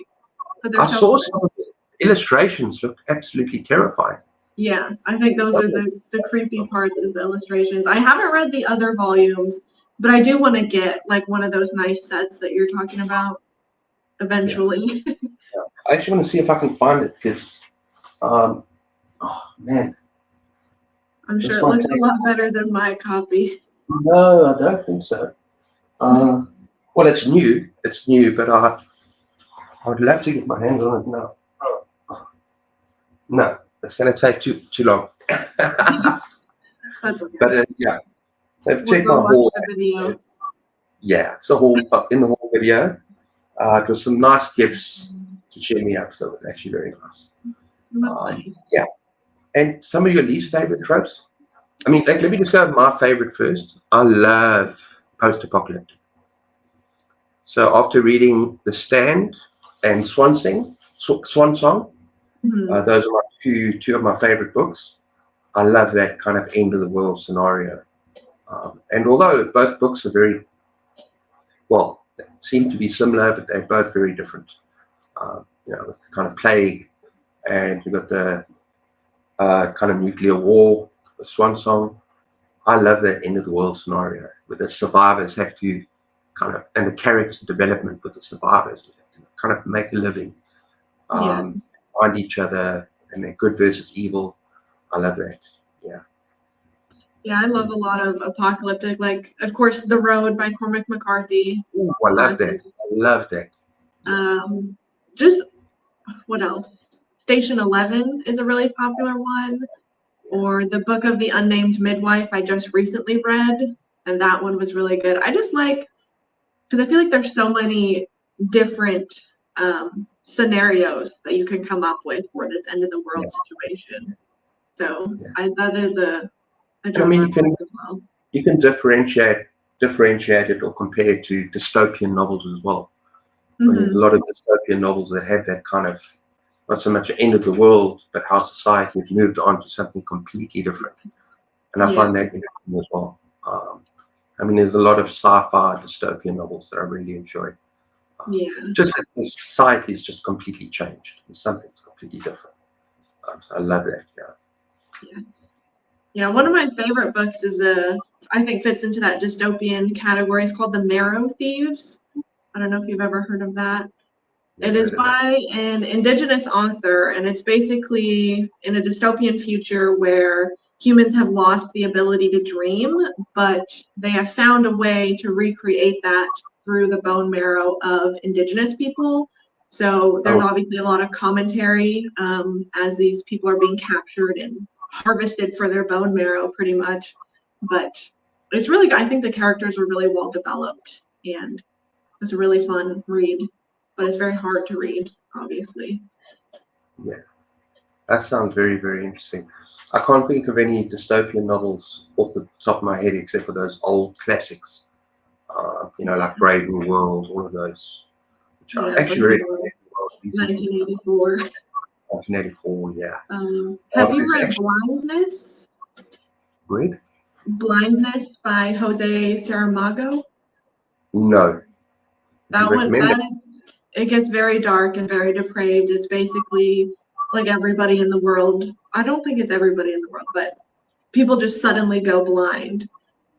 But I saw some of the illustrations look absolutely terrifying. Yeah, I think those are the creepy parts is the illustrations. I haven't read the other volumes, but I do want to get like one of those nice sets that you're talking about. eventually. I actually want to see if I can find it because, oh man, I'm this sure it might looks a take. lot better than my copy. No, I don't think so. Well, it's new. It's new, but I would love to get my hands on it now. No, it's going to take too long. That's okay. But yeah, they've We'll checked go my watch haul. the video. Yeah, it's a haul in the haul video. It was some nice gifts to cheer me up, so it was actually very nice. Yeah, and some of your least favorite tropes. I mean, let me just go with my favorite first. I love post-apocalyptic. So after reading The Stand and Swan Song, those are my two of my favorite books. I love that kind of end of the world scenario. And although both books are very, well, seem to be similar, but they're both very different. With the kind of plague, and you've got the kind of nuclear war, the Swan Song. I love that end of the world scenario where the survivors have to and the character development with the survivors have to kind of make a living, find each other, and they're good versus evil. I love that. Yeah. Yeah, I love a lot of apocalyptic, like, of course, The Road by Cormac McCarthy. Ooh, I love that. I love that. Yeah. Just, what else? Station 11 is a really popular one. Or The Book of the Unnamed Midwife I just recently read, and that one was really good. I just like, because I feel like there's so many different scenarios that you can come up with for this end of the world situation. So that is a I mean, as well. You can differentiate it or compare it to dystopian novels as well. I mean, there's a lot of dystopian novels that have that kind of, not so much the end of the world, but how society has moved on to something completely different. And I find that interesting as well. I mean, there's a lot of sci-fi dystopian novels that I really enjoy. Just that the society is just completely changed. Something's completely different. So I love that. Yeah, one of my favorite books is I think fits into that dystopian category. It's called The Marrow Thieves. I don't know if you've ever heard of that. It is by an indigenous author, and it's basically in a dystopian future where humans have lost the ability to dream, but they have found a way to recreate that through the bone marrow of indigenous people. So there's obviously a lot of commentary as these people are being captured and harvested for their bone marrow pretty much. But it's really, I think the characters were really well developed, and it's a really fun read, but it's very hard to read, obviously. Yeah, that sounds very, very interesting. I can't think of any dystopian novels off the top of my head except for those old classics, like Brave New World, all of those, which are actually very 1984. 1984, yeah. Have you read Blindness? Read? Blindness by Jose Saramago? No. That one, it gets very dark and very depraved. It's basically like everybody in the world. I don't think it's everybody in the world, but people just suddenly go blind.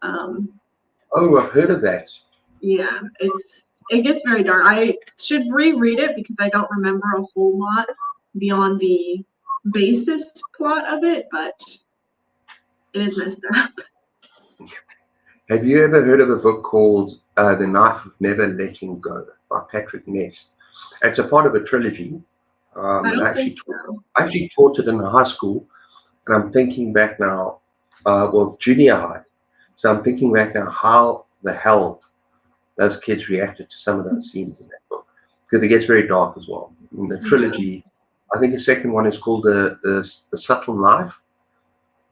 I've heard of that. Yeah, it gets very dark. I should reread it because I don't remember a whole lot beyond the basis plot of it, but it is messed up. Have you ever heard of a book called The Knife of Never Letting Go by Patrick Ness? It's a part of a trilogy. I actually taught it in high school, and I'm thinking back now, junior high. So I'm thinking back now how the hell those kids reacted to some of those scenes in that book, because it gets very dark as well. In the trilogy, I think the second one is called the Subtle Knife.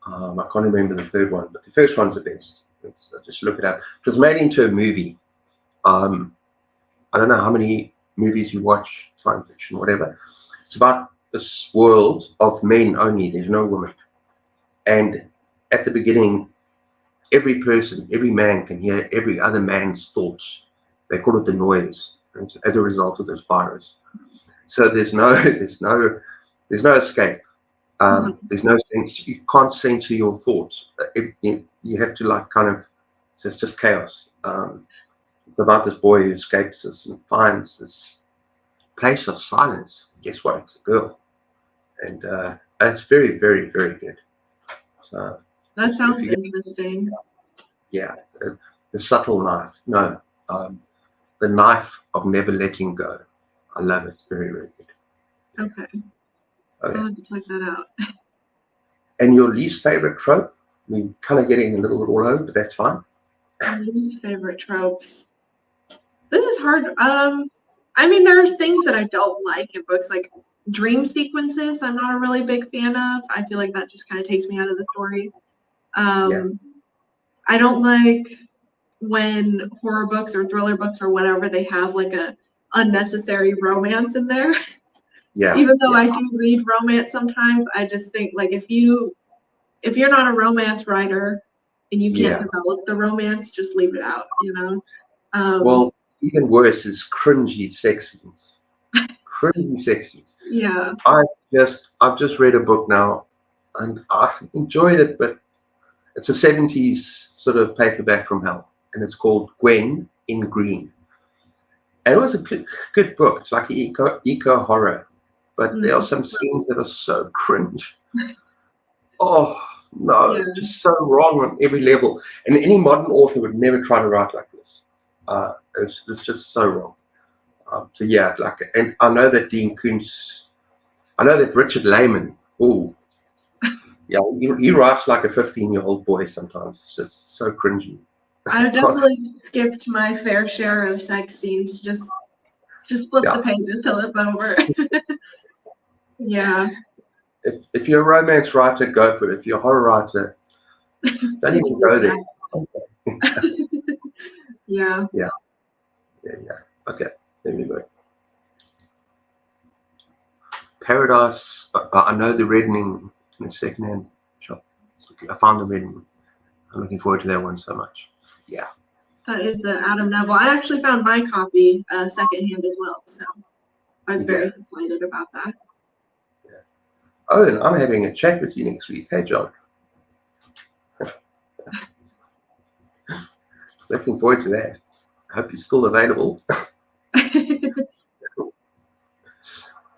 I can't remember the third one, but the first one's the best. Just look it up. It was made into a movie. I don't know how many movies you watch, science fiction, whatever. It's about this world of men only. There's no women. And at the beginning, every man can hear every other man's thoughts. They call it the noise, as a result of this virus. So there's no escape. There's no sense. You can't censor your thoughts. You have to it's just chaos. It's about this boy who escapes this and finds this Place of Silence. Guess what? It's a girl, and it's very, very, very good. So That if sounds you get, interesting. yeah, the subtle knife. No, the knife of never letting go. I love it. Very, very good. Okay. Okay. I'll have to check that out. And your least favorite trope? We're kind of getting a little bit all over, but that's fine. Least favorite tropes. This is hard. I mean, there's things that I don't like in books, like dream sequences. I'm not a really big fan of. I feel like that just kind of takes me out of the story. Yeah, I don't like when horror books or thriller books or whatever they have like a unnecessary romance in there. yeah, Even though yeah, I do read romance sometimes, I just think like if you're not a romance writer and you can't yeah. develop the romance, just leave it out, you know? Well, even worse is cringy sex scenes. Cringy sex scenes. Yeah. I've just read a book now, and I enjoyed it, but it's a 70s sort of paperback from hell, and it's called Gwen in Green. And it was a good book. It's like eco horror, but there are some scenes that are so cringe. Oh Yeah. no, just so wrong on every level. And any modern author would never try to write like this. It's just so wrong. So yeah, like, and I know that Dean Koontz, I know that Richard Lehman. Oh, yeah, he writes like a 15-year-old boy sometimes. It's just so cringy. I've definitely skipped my fair share of sex scenes. Just flip the Yeah, page and flip over. Yeah. if you're a romance writer, go for it. If you're a horror writer, don't even go there. Yeah. Yeah, yeah. Okay, there we go. Paradise. I know the reddening in a second-hand shop. I found the reddening. I'm looking forward to that one so much. Yeah. That is the Adam Neville. I actually found my copy secondhand as well, so I was very excited about that. Yeah. Oh, and I'm having a chat with you next week. Hey, John. Looking forward to that. I hope you're still available.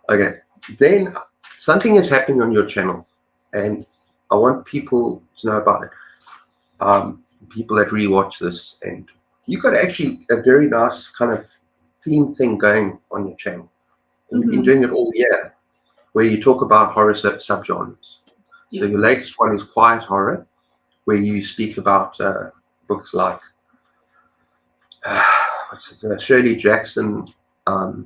Okay. Then something is happening on your channel, and I want people to know about it. People that rewatch this, and you've got actually a very nice kind of theme thing going on your channel. And you've been doing it all year, where you talk about horror subgenres. So your latest one is quiet horror, where you speak about books like Shirley Jackson, The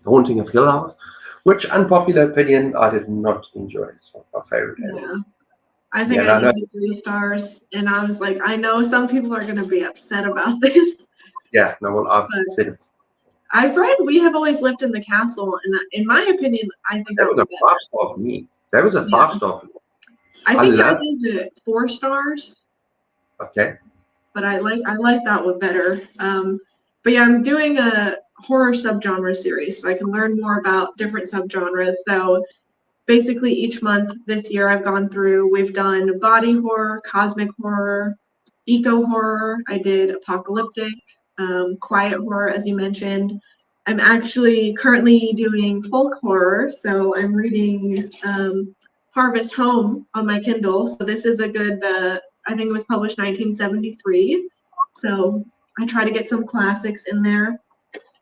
Haunting of Hill House, which, unpopular opinion, I did not enjoy. It's not my favorite. Yeah. I think I gave it 3 stars, and I was like, I know some people are going to be upset about this. Yeah, no, well, I've said it. I've read We Have Always Lived in the Castle, and in my opinion, I think That that was a 5-star for me. That was a 5-star for me. I think I gave it 4 stars. Okay. But I like that one better. But yeah, I'm doing a horror subgenre series, so I can learn more about different subgenres. So basically, each month this year, we've done body horror, cosmic horror, eco horror. I did apocalyptic, quiet horror, as you mentioned. I'm actually currently doing folk horror, so I'm reading Harvest Home on my Kindle. So this is a good, I think it was published 1973. So I try to get some classics in there.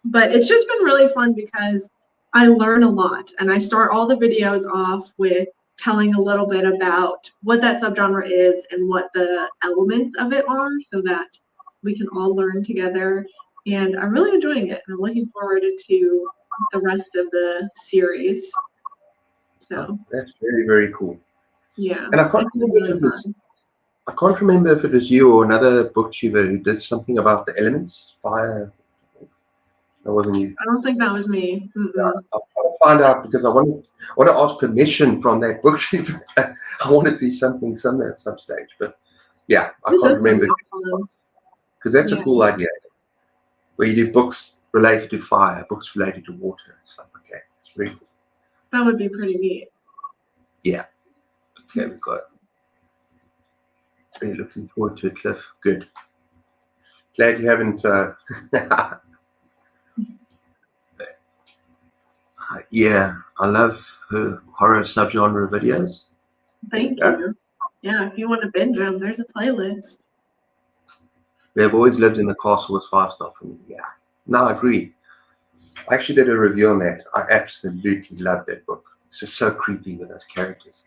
But it's just been really fun because I learn a lot, and I start all the videos off with telling a little bit about what that subgenre is and what the elements of it are so that we can all learn together. And I'm really enjoying it, and I'm looking forward to the rest of the series. So that's very, very cool. yeah, And I can't remember if it was you or another booktuber who did something about the elements, fire. That wasn't you. I don't think that was me. Yeah, I'll try to find out because I want to ask permission from that booktuber. I want to do something similar at some stage, but yeah, I can't remember because that's a cool idea. Where you do books related to fire, books related to water, and stuff. Okay, it's very cool. That would be pretty neat. Yeah. Okay, we've got. Really looking forward to it, Cliff. Good. Glad you haven't. Yeah, I love her horror subgenre videos. Thank Yeah. you. Yeah, if you want to binge them, there's a playlist. They've always lived in the castle was 5-star for me. Yeah. No, I agree. I actually did a review on that. I absolutely love that book. It's just so creepy with those characters.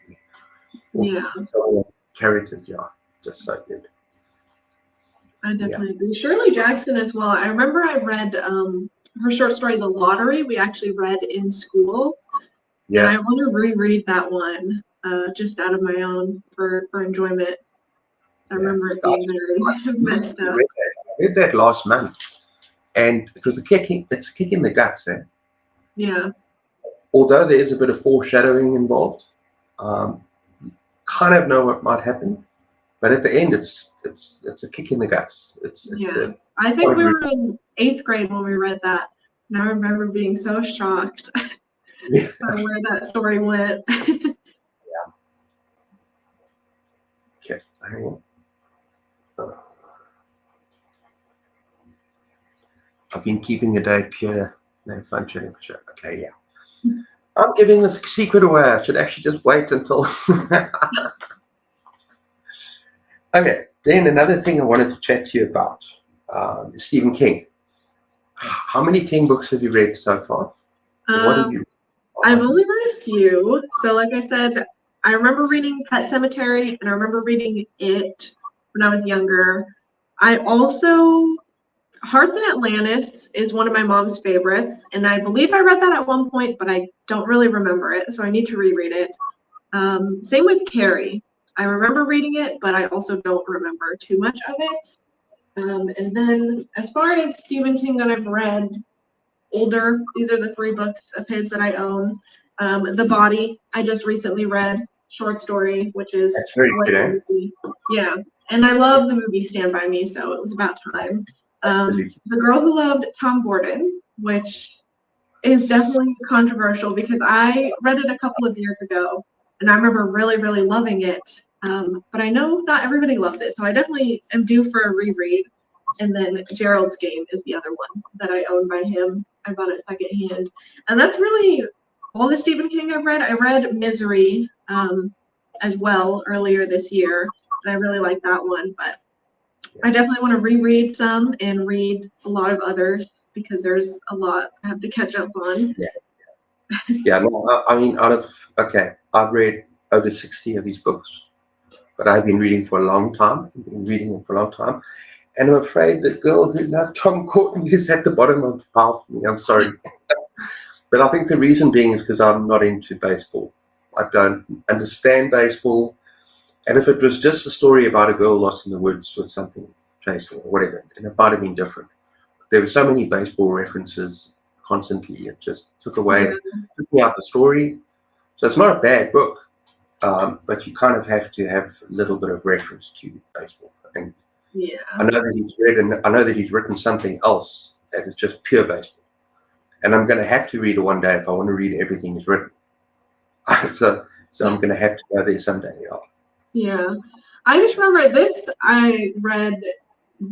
Yeah, So characters, yeah, just so good. I Yeah. definitely agree. Shirley Jackson as well. I remember I read her short story, The Lottery. We actually read in school, and I Yeah. want to reread that one just out of my own for enjoyment. I Yeah. remember it I being very messed recently up. read that. I read that last month, and it was it's a kick in the guts. Eh? Yeah, Although there is a bit of foreshadowing involved, um, kind of know what might happen, but at the end, it's a kick in the guts. It's yeah. a I think we were in 8th grade when we read that, and I remember being so shocked yeah. by where that story went. Okay, hang on. I've been keeping a day pure, no functioning. Okay, yeah. I'm giving this secret away. I should actually just wait until. Okay, then another thing I wanted to chat to you about is Stephen King. How many King books have you read so far? What have Um, you? I've only read a few. So, like I said, I remember reading Pet Cemetery and I remember reading It when I was younger. I also, Hearts in Atlantis is one of my mom's favorites, and I believe I read that at one point, but I don't really remember it, so I need to reread it. Same with Carrie. I remember reading it, but I also don't remember too much of it. And then, as far as Stephen King that I've read, older. These are the 3 books of his that I own. The Body, I just recently read, short story, which is That's very like good, the eh? movie. Yeah, and I love the movie Stand By Me, so it was about time. Absolutely. The Girl Who Loved Tom Gordon, which is definitely controversial because I read it a couple of years ago, and I remember really, really loving it. But I know not everybody loves it, so I definitely am due for a reread. And then Gerald's Game is the other one that I own by him. I bought it secondhand. And that's really all the Stephen King I've read. I read Misery as well earlier this year, and I really like that one. But I definitely want to reread some and read a lot of others because there's a lot I have to catch up on. Yeah. Yeah. No, I mean, okay, I've read over 60 of these books, but I've been reading for a long time. I've been reading them for a long time. And I'm afraid the girl who loved Tom Gordon is at the bottom of the pile for me. I'm sorry. But I think the reason being is because I'm not into baseball. I don't understand baseball. And if it was just a story about a girl lost in the woods or something, chasing or whatever, then it might have been different. There were so many baseball references constantly. It just took me out the story. So it's not a bad book, but you kind of have to have a little bit of reference to baseball. And Yeah. I know that he's read, and I know that he's written something else that is just pure baseball. And I'm going to have to read it one day if I want to read everything he's written. so I'm going to have to go there someday. Yeah. Yeah. I just remember this I read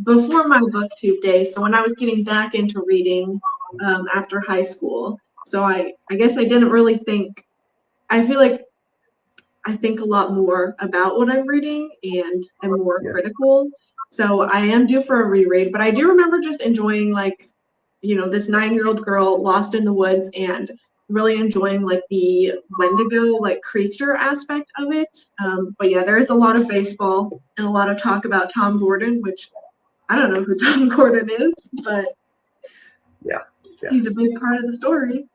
before my booktube days. So when I was getting back into reading after high school. So I guess I didn't really think, I feel like I think a lot more about what I'm reading and am more Yeah. critical. So I am due for a reread, but I do remember just enjoying this 9-year-old girl lost in the woods and really enjoying like the Wendigo like creature aspect of it. But yeah, there is a lot of baseball and a lot of talk about Tom Gordon, which I don't know who Tom Gordon is, but Yeah. Yeah. he's a big part of the story.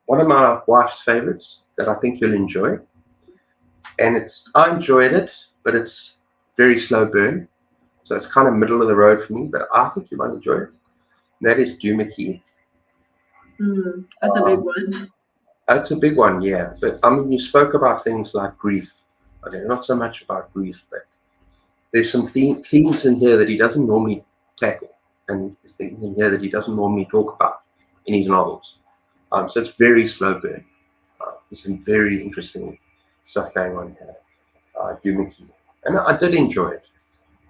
One of my wife's favorites that I think you'll enjoy, and I enjoyed it, but it's very slow burn. So it's kind of middle of the road for me, but I think you might enjoy it. And that is Doomickey. That's a big one. It's a big one, yeah. But I mean, you spoke about things like grief. Okay, not so much about grief, but there's some themes in here that he doesn't normally tackle, and things in here that he doesn't normally talk about in his novels. So it's very slow burn. There's some very interesting stuff going on here. Doomickey. And I did enjoy it.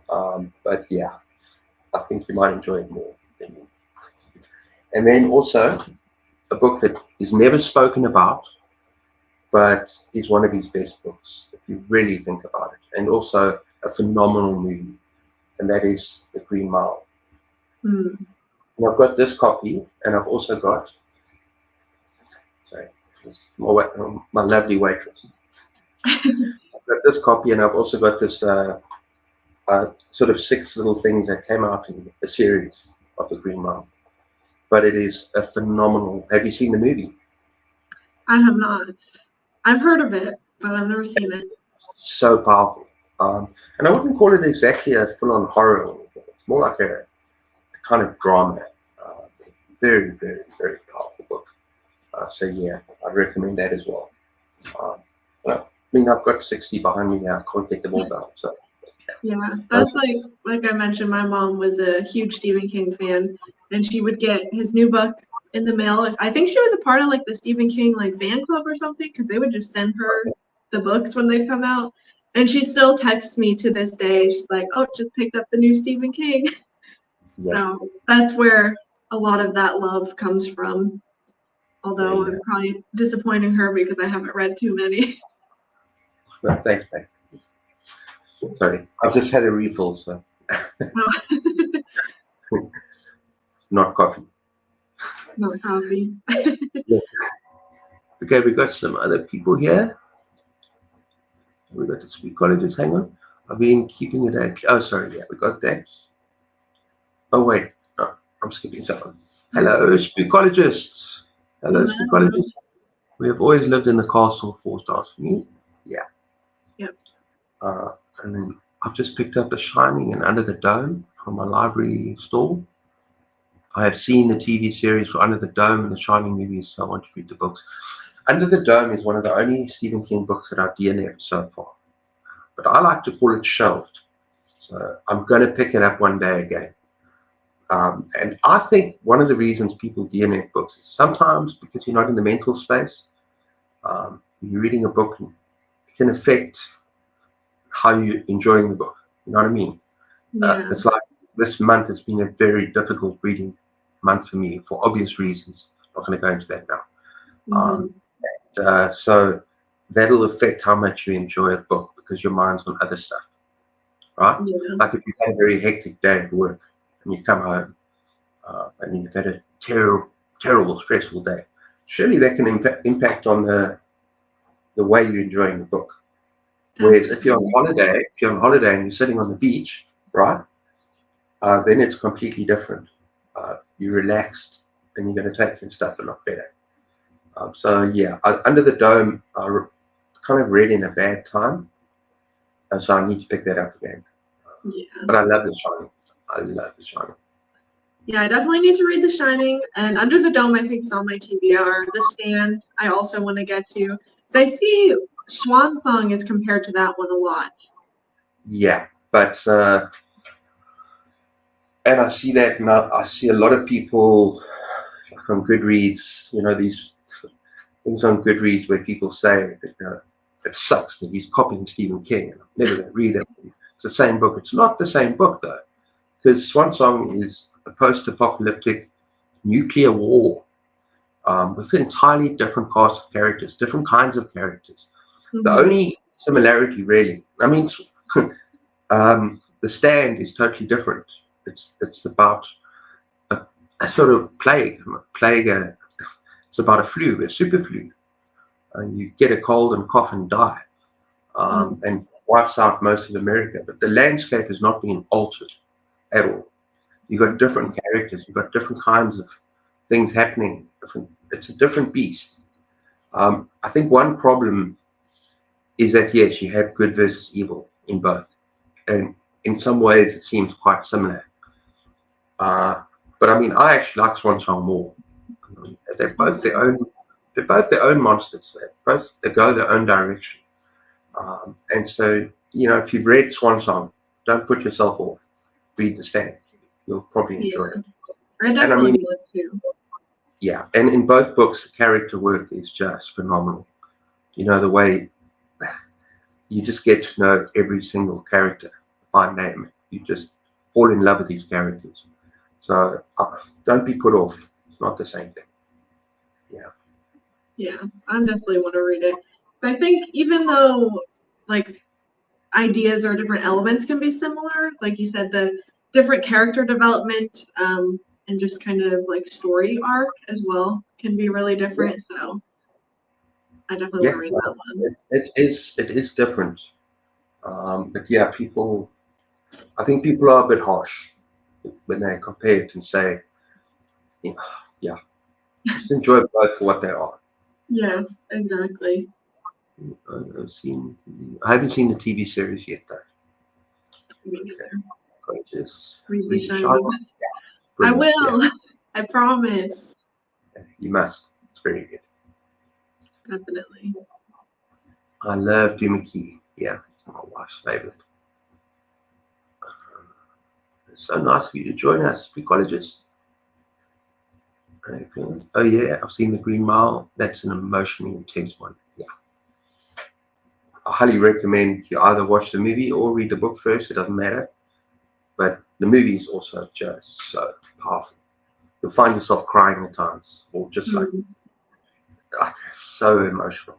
But yeah, I think you might enjoy it more than me. And then also, a book that is never spoken about, but is one of his best books, if you really think about it. And also a phenomenal movie, and that is The Green Mile. Mm. And I've got this copy, and I've also got, sorry, my lovely waitress. I've got this copy, and I've also got this sort of 6 little things that came out in a series of The Green Mile. But it is a phenomenal. Have you seen the movie? I have not. I've heard of it, but I've never seen it. So powerful. And I wouldn't call it exactly a full-on horror or anything. It's more like a kind of drama. Very, very, very powerful book. So yeah, I'd recommend that as well. I mean, I've got 60 behind me now. I can't get them all down. So Yeah, that's like I mentioned, my mom was a huge Stephen King fan, and she would get his new book in the mail. I think she was a part of like the Stephen King like fan club or something, because they would just send her the books when they come out. And she still texts me to this day. She's like, "Oh, just picked up the new Stephen King." yeah, So that's where a lot of that love comes from. Although yeah. I'm probably disappointing her because I haven't read too many. No, thanks, mate. Sorry, I've just had a refill, so not coffee. Not coffee. Okay, we got some other people here. We got the speak colleges. Hang on, I've been keeping it at. Oh, sorry, yeah, we got that. Oh wait, no, I'm skipping someone. Hello, speakologists. Hello, speakologists. We have always lived in the castle. 4 stars for me. Yeah. Yep. And then I've just picked up The Shining and Under the Dome from my library stall. I have seen the TV series for Under the Dome and The Shining movies, so I want to read the books. Under the Dome is one of the only Stephen King books that I've DNF'd so far, but I like to call it shelved. So I'm going to pick it up one day again. And I think one of the reasons people DNF books is sometimes because you're not in the mental space. You're reading a book, and it can affect how you're enjoying the book. You know what I mean? Yeah. It's like this month has been a very difficult reading month for me for obvious reasons. I'm not going to go into that now. So that'll affect how much you enjoy a book because your mind's on other stuff, right? Yeah. Like if you've had a very hectic day at work and you come home and you've had a terrible, stressful day, surely that can impact on the way you're enjoying the book. Whereas if you're on holiday and you're sitting on the beach, right, then it's completely different. You're relaxed and you're going to take your stuff a lot better. So yeah, Under the Dome, I kind of read in a bad time, and so I need to pick that up again. Yeah. But I love The Shining. I love The Shining. Yeah, I definitely need to read The Shining, and Under the Dome I think is on my TBR. The Stand I also want to get to. So I see Swan Song is compared to that one a lot. Yeah, but and I see that now. I see a lot of people like on Goodreads, these things on Goodreads where people say that it sucks that he's copying Stephen King. I'm never going to read it. It's the same book. It's not the same book though, because Swan Song is a post-apocalyptic nuclear war with entirely different cast of characters, different kinds of characters. The only similarity, really, I mean, The Stand is totally different. It's about a sort of plague. It's about a flu, a super flu. You get a cold and cough and die, and wipes out most of America. But the landscape has not been altered at all. You've got different characters. You've got different kinds of things happening. It's a different beast. I think one problem is that, yes, you have good versus evil in both. And in some ways, it seems quite similar. But I mean, I actually like Swan Song more. They're both their own monsters. They go their own direction. And so, if you've read Swan Song, don't put yourself off. Read The Stand. You'll probably enjoy it. I definitely would too. Yeah, and in both books, the character work is just phenomenal. The way you just get to know every single character by name. You just fall in love with these characters. So don't be put off. It's not the same thing. Yeah, I definitely want to read it. But I think even though like ideas or different elements can be similar, like you said, the different character development and just kind of like story arc as well can be really different. So I definitely want Yeah, to read that no, one. it is different. But yeah, I think people are a bit harsh when they compare it and say, yeah, yeah, just enjoy both for what they are. Yeah, exactly. I haven't seen the TV series yet, though. Me Okay, neither. gotta just Read the read the show. Shining. I Brilliant. Yeah, will. I promise. you must. It's very good. Definitely. I love Dumaki. Yeah, it's my wife's favorite. It's so nice of you to join us, psychologist. Okay. Oh yeah, I've seen the Green Mile. That's an emotionally intense one. Yeah, I highly recommend you either watch the movie or read the book first. It doesn't matter. But the movie is also just so powerful. You'll find yourself crying at times, or just Mm. like so emotional.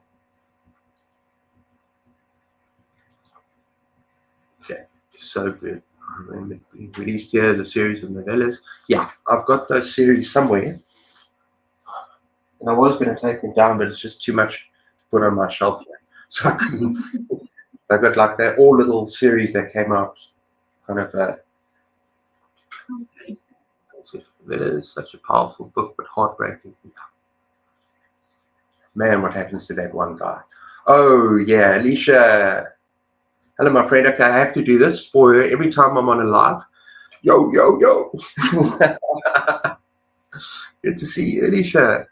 Okay, so good. I remember being released here as a series of novellas. Yeah, I've got those series somewhere, and I was going to take them down, but it's just too much to put on my shelf here. So I couldn't. I got like that all little series that came out, kind of. Okay. It is such a powerful book, but heartbreaking. Man, what happens to that one guy? Oh yeah, Alicia. Hello, my friend. Okay, I have to do this for her every time I'm on a live. Yo, yo, yo. Good to see you, Alicia.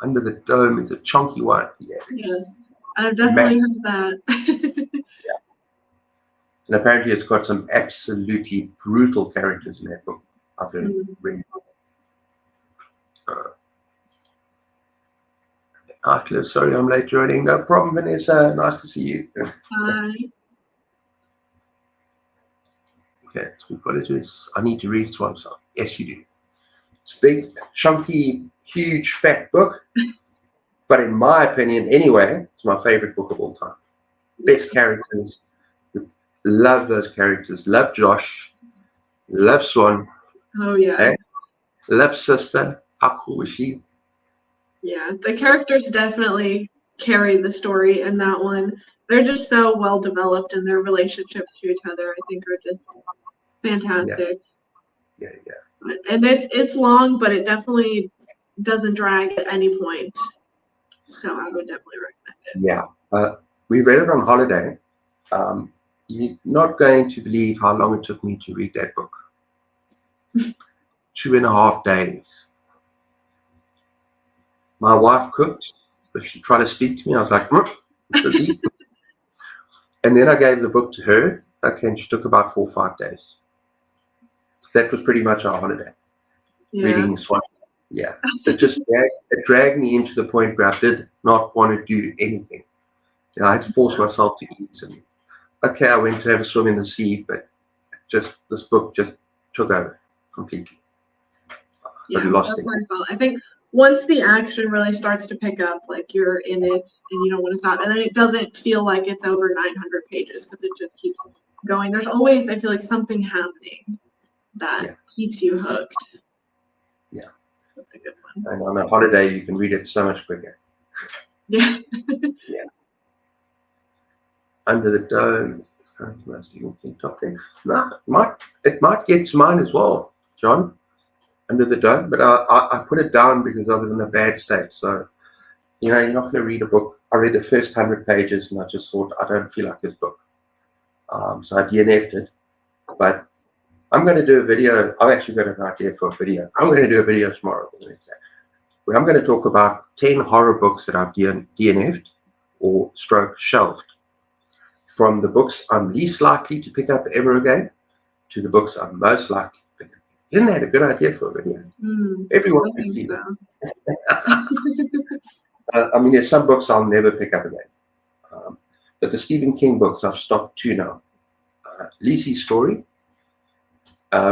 Under the Dome is a chunky one. Yeah, Yeah, it's I've massive. definitely heard that. And apparently it's got some absolutely brutal characters in that book. I've heard. Mm. Really. Cliff, sorry I'm late joining. No problem, Vanessa. Nice to see you. Bye. Okay, psychologist. I need to read this one. So yes, you do. It's a big, chunky, huge, fat book. But in my opinion, anyway, it's my favorite book of all time. Best characters. Love those characters. Love Josh. Love Swan. Oh yeah. Eh? Love Sister. How cool is she? Yeah, the characters definitely carry the story in that one. They're just so well developed and their relationships to each other, I think, are just Yeah, fantastic. yeah, yeah. And it's long, but it definitely doesn't drag at any point. So I would definitely Yeah. We read it on holiday. You're not going to believe how long it took me to read that book. 2.5 days. My wife cooked, but she tried to speak to me. I was like, busy. And then I gave the book to her. Okay, and she took about 4 or 5 days. So that was pretty much our holiday. recommend. Reading Swan. Yeah. It dragged me into the point where I did not want to do anything. You know, I had to force myself to eat. And okay, I went to have a swim in the sea, but just this book just took over completely. Yeah, I lost that's it. how I felt. I think once the action really starts to pick up, like you're in it and you don't want to stop, and then it doesn't feel like it's over 900 pages because it just keeps going. There's always, I feel like, something happening that Yeah. keeps you hooked. Yeah. That's a good one. And on a holiday, you can read it so much quicker. Yeah. Yeah. Under the Dome. Top 10. No, it might get to mine as well, John. Under the Dome, but I put it down because I was in a bad state. So you know, you're not going to read a book. I read the first 100 pages, and I just thought I don't feel like this book. So I DNF'd it. But I'm going to do a video. I've actually got an idea for a video. I'm going to do a video tomorrow, where I'm going to talk about 10 horror books that I've DNF'd or stroke shelved. From the books I'm least likely to pick up ever again to the books I'm most likely to pick up. Isn't that a good idea for a video? Everyone I can see think that. so. I mean, there's some books I'll never pick up again. But the Stephen King books, I've stopped 2 now. Lisey's Story,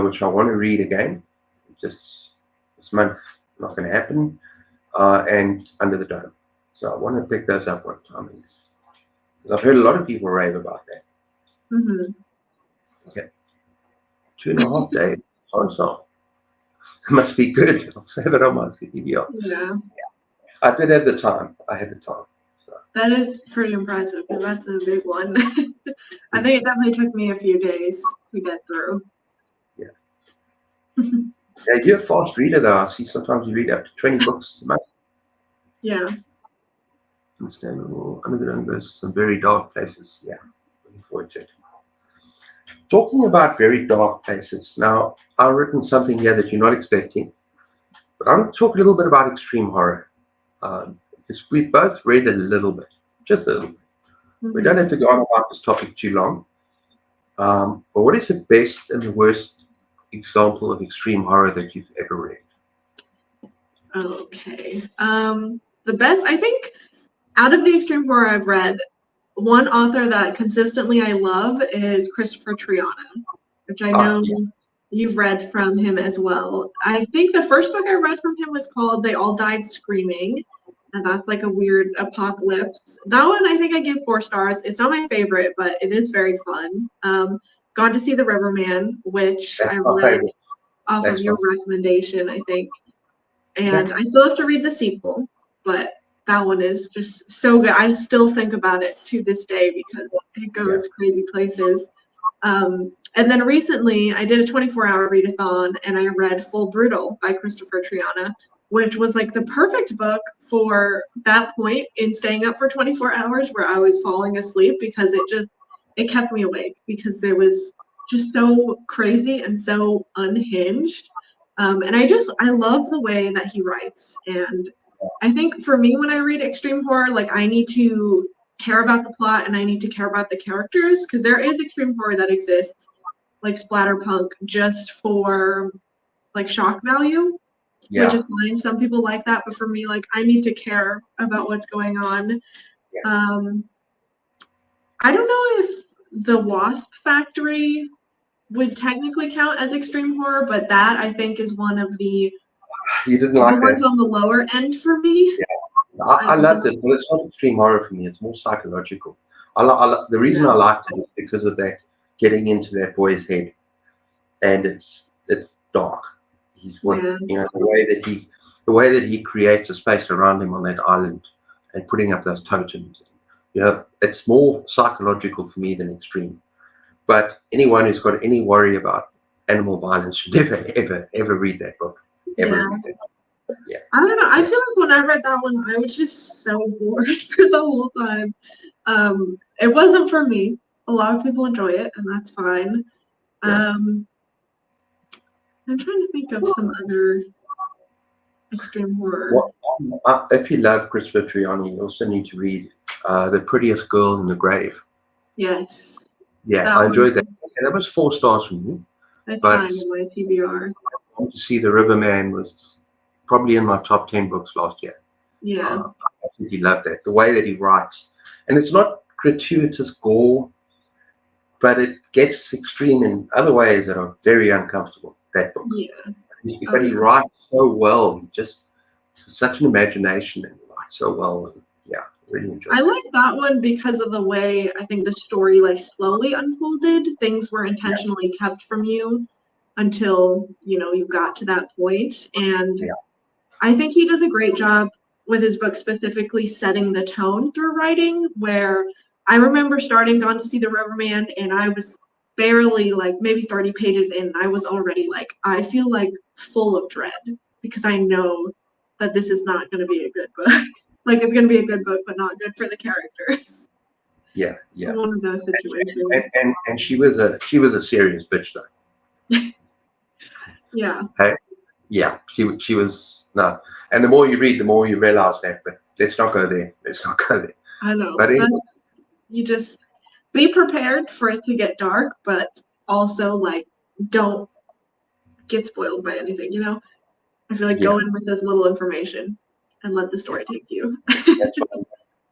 which I want to read again, just this month. not going to happen, and Under the Dome. So I want to pick those up one time. I've heard a lot of people rave about that. Mm-hmm. Okay, 2.5 days. So it must be good. I'll save it on my CDVR. Yeah. I did have the time. I had the time. So. That is pretty impressive, because that's a big one. I think it definitely took me a few days to get through. Yeah. Yeah, you're a fast reader, though. I see sometimes you read up to 20 books a month. Yeah. Understandable. Under the Dome goes some very dark places. Yeah, looking forward to it. Talking about very dark places. Now, I've written something here that you're not expecting, but I'm going to talk a little bit about extreme horror. Because we both read a little bit, just a little bit. We don't have to go on about this topic too long. But what is the best and the worst example of extreme horror that you've ever read? Okay. The best, I think, out of the extreme horror I've read, one author that consistently I love is Christopher Triana, which I know you've read from him as well. I think the first book I read from him was called They All Died Screaming, and that's like a weird apocalypse. That one I think I give 4 stars. It's not my favorite, but it is very fun. Gone to See the Riverman, which That's I my read favorite. off That's of your my recommendation, I think. And I still have to read the sequel, but that one is just so good. I still think about it to this day because it goes crazy places. And then recently I did a 24-hour readathon and I read Full Brutal by Christopher Triana, which was like the perfect book for that point in staying up for 24 hours where I was falling asleep, because it kept me awake because there was just so crazy and so unhinged. And I love the way that he writes. And I think for me, when I read extreme horror, like I need to care about the plot and I need to care about the characters, because there is extreme horror that exists, like splatterpunk, just for like shock value, which is fine. Some people like that, but for me, like I need to care about what's going on. I don't know if The Wasp Factory would technically count as extreme horror, but that I think is one of the ones on the lower end for me. Yeah, I loved it, but it's not extreme horror for me. It's more psychological. The reason I liked it is because of that getting into that boy's head, and it's dark. He's the way that he creates a space around him on that island and putting up those totems. It's more psychological for me than extreme. But anyone who's got any worry about animal violence should never, ever read that book. Ever read it. Yeah. I don't know. I feel like when I read that one, I was just so bored for the whole time. It wasn't for me. A lot of people enjoy it, and that's fine. I'm trying to think of some other extreme horror. Well, if you love Christopher Triana, you also need to read The Prettiest Girl in the Grave. Yes. Yeah, I enjoyed that. And that was 4 stars from me. That's fine in my TBR. Going to See the Riverman was probably in my top 10 books last year. Yeah. I absolutely love that. The way that he writes. And it's not gratuitous gore, but it gets extreme in other ways that are very uncomfortable, that book. Yeah. But he writes so well. He just such an imagination, and he writes so well. And really enjoyed it. I like that one because of the way I think the story like slowly unfolded. Things were intentionally kept from you until you got to that point. And I think he does a great job with his book, specifically setting the tone through writing, where I remember starting Gone to See the Riverman and I was barely like maybe 30 pages in, and I was already like, I feel like full of dread because I know that this is not going to be a good book. Like it's going to be a good book, but not good for the characters. Yeah. One of those situations. And she was a serious bitch though. Yeah. Yeah, she was not. And the more you read, the more you realize that. But let's not go there. I know. But you just be prepared for it to get dark, but also like don't get spoiled by anything. I feel like go in with as little information and let the story take you.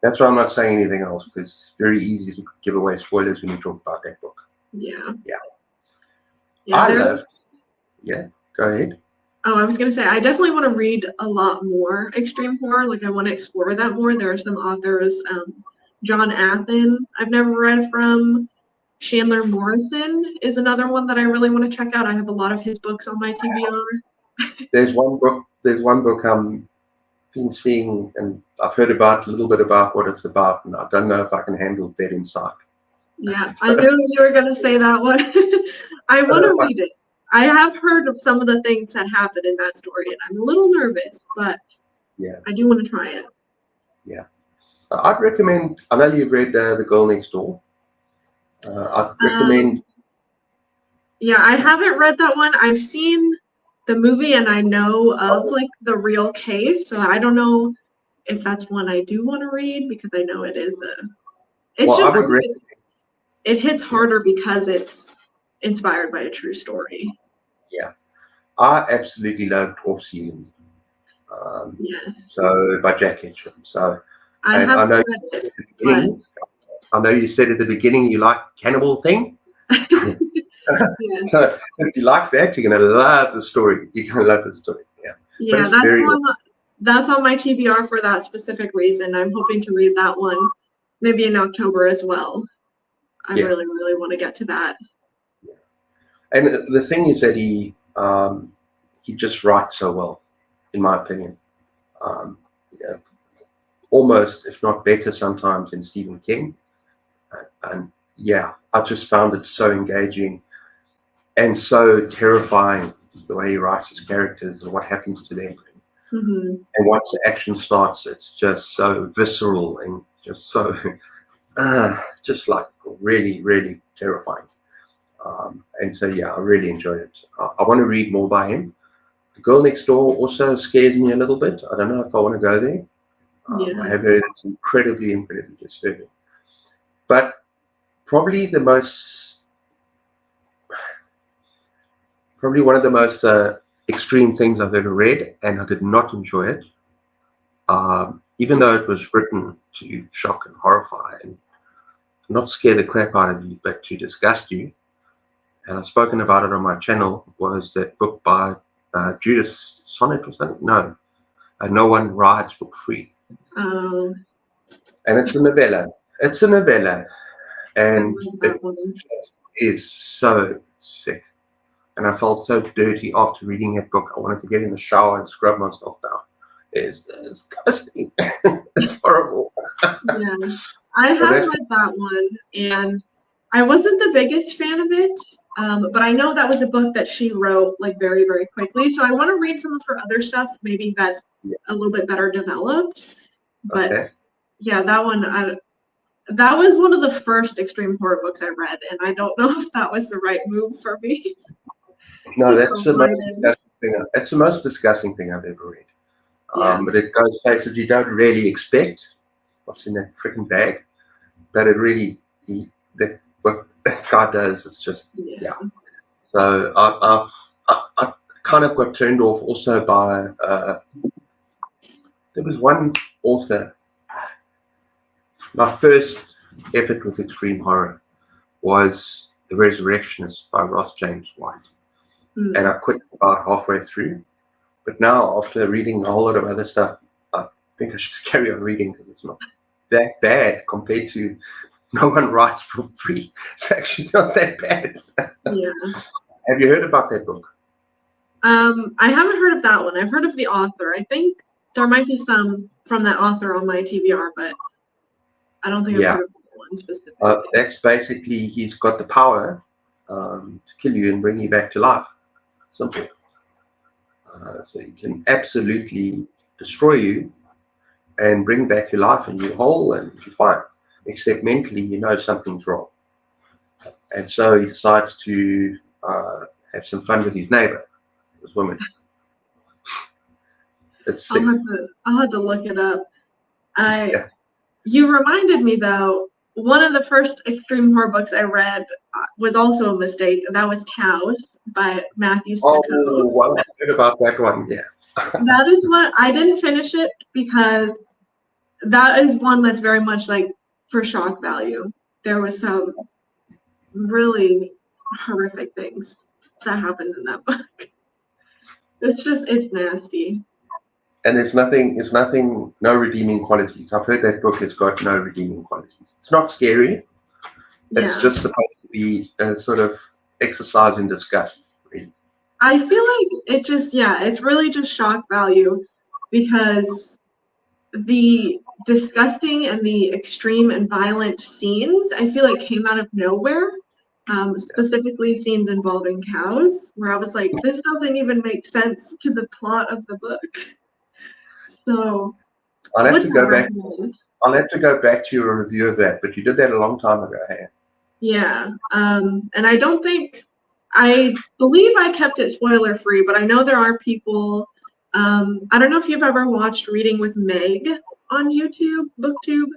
That's why I'm not saying anything else, because it's very easy to give away spoilers when you talk about that book. Yeah. I loved. Yeah, go ahead. Oh, I was gonna say I definitely want to read a lot more extreme horror. Like I want to explore that more. There are some authors, John Athen, I've never read from. Chandler Morrison is another one that I really want to check out. I have a lot of his books on my TBR. There's one book. There's one book I'm been seeing, and I've heard about a little bit about what it's about, and I don't know if I can handle that inside. Yeah, I knew you were gonna say that one. I I don't want know to if I, read it. I have heard of some of the things that happen in that story, and I'm a little nervous, but yeah, I do want to try it. yeah. I'd recommend. I know you've read The Girl Next Door. I'd recommend. Um, yeah, I haven't read that one. I've seen the movie, and I know of like the real case, so I don't know if that's one I do want to read because I know it is a. It's Well, I just I would think recommend. it hits harder because it's inspired by a true story. Yeah, I absolutely loved Off Season. Um, Yeah, so by Jack Ketchum. So, I and I haven't know read it, at the but beginning, I know you said at the beginning you like cannibal thing. yeah, So if you like that, you're gonna love the story. You're gonna love the story. Yeah, but yeah, it's that's very one that's on my TBR for that specific reason. I'm hoping to read that one maybe in October as well. I yeah. really, really want to get to that. And the thing is that he just writes so well, in my opinion. Yeah, almost, if not better, sometimes than Stephen King. And yeah, I just found it so engaging and so terrifying the way he writes his characters and what happens to them. Hmm. And once the action starts, it's just so visceral and just so, just like really, really terrifying. And so, yeah, I really enjoyed it. I want to read more by him. The Girl Next Door also scares me a little bit. I don't know if I want to go there. I Yeah. have heard it's incredibly, incredibly disturbing. But probably the most, probably one of the most extreme things I've ever read, and I did not enjoy it. Even though it was written to shock and horrify and not scare the crap out of you, but to disgust you. And I've spoken about it on my channel. Was that book by Judith Sonnet or something? No, No One Rides for Free. Um, And it's a novella. It's a novella, I and read it that one. is so sick. And I felt so dirty after reading that book. I wanted to get in the shower and scrub myself down. It's disgusting. It's horrible. Yeah, I But have that's read that one, and I wasn't the biggest fan of it. But I know that was a book that she wrote like very, very quickly. So I want to read some of her other stuff. Maybe that's yeah, a little bit better developed. But okay. yeah, that was one of the first extreme horror books I read, and I don't know if that was the right move for me No, to that's go the right most in. disgusting thing. It's the most disgusting thing I've ever read. Yeah, But it goes places you don't really expect what's in that freaking bag. But it really, what that guy does, it's just, yeah. yeah. So I kind of got turned off also by, there was one author, my first effort with extreme horror was The Resurrectionist by Ross James White. And Mm. I quit about halfway through. But now, after reading a whole lot of other stuff, I think I should just carry on reading because it's not that bad compared to No One Writes for Free. It's actually not that bad. Yeah. Have you heard about that book? I haven't heard of that one. I've heard of the author. I think there might be some from that author on my TBR, but I don't think I've Yeah. heard of that one specifically. That's basically, he's got the power to kill you and bring you back to life. Simple. So he can absolutely destroy you and bring back your life and you're whole and you're fine. Except mentally, you know something's wrong. And so he decides to have some fun with his neighbor, this woman. It's sick. I'll have to look it up. I Yeah. You reminded me though, one of the first extreme horror books I read was also a mistake, and that was Cows by Matthew Oh, Spicone. well, I heard about that one. Yeah. That is what I didn't finish it because that is one that's very much like for shock value. There was some really horrific things that happened in that book. it's nasty. And there's no redeeming qualities. I've heard that book has got no redeeming qualities. It's not scary. It's Yeah. just supposed to be a sort of exercise in disgust, really. I feel like it's really just shock value because the disgusting and the extreme and violent scenes I feel like came out of nowhere. Specifically scenes involving cows, where I was like, this doesn't even make sense to the plot of the book. So I'll have would to not go back. recommend. I'll have to go back to your review of that, but you did that a long time ago, hey? Yeah. And I believe I kept it spoiler free, but I know there are people. I don't know if you've ever watched Reading with Meg on YouTube, BookTube.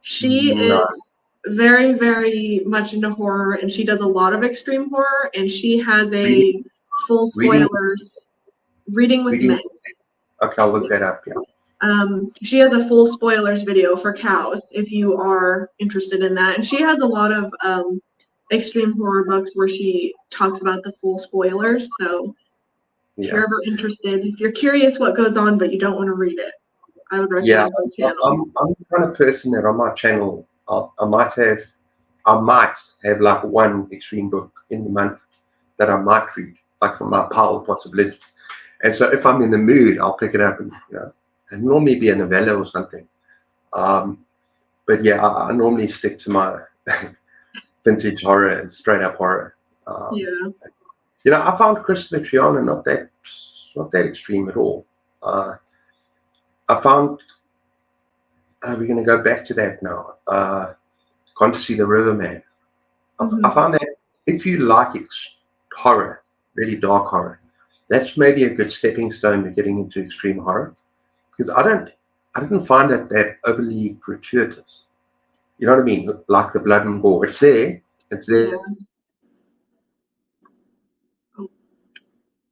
She No. is very, very much into horror, and she does a lot of extreme horror, and she has a full Reading, spoiler Reading with reading. Meg. Okay, I'll look that up. Yeah. She has a full spoilers video for cows if you are interested in that, and she has a lot of extreme horror books where she talks about the full spoilers. So if you're ever interested, if you're curious what goes on but you don't want to read it, I would Yeah, recommend the channel. I'm the kind of person that on my channel, I might have like one extreme book in the month that I might read, like from my pile of possibilities. And so if I'm in the mood, I'll pick it up and and normally be a novella or something. But yeah, I normally stick to my vintage horror and straight up horror. Yeah. I found Christopher Triana not that extreme at all. I found we're going to go back to that now. Gone to see The Riverman. I found that if you like horror, really dark horror, that's maybe a good stepping stone to getting into extreme horror. Because I didn't find it that overly gratuitous. You know what I mean? Like the blood and gore. It's there. Yeah. Oh.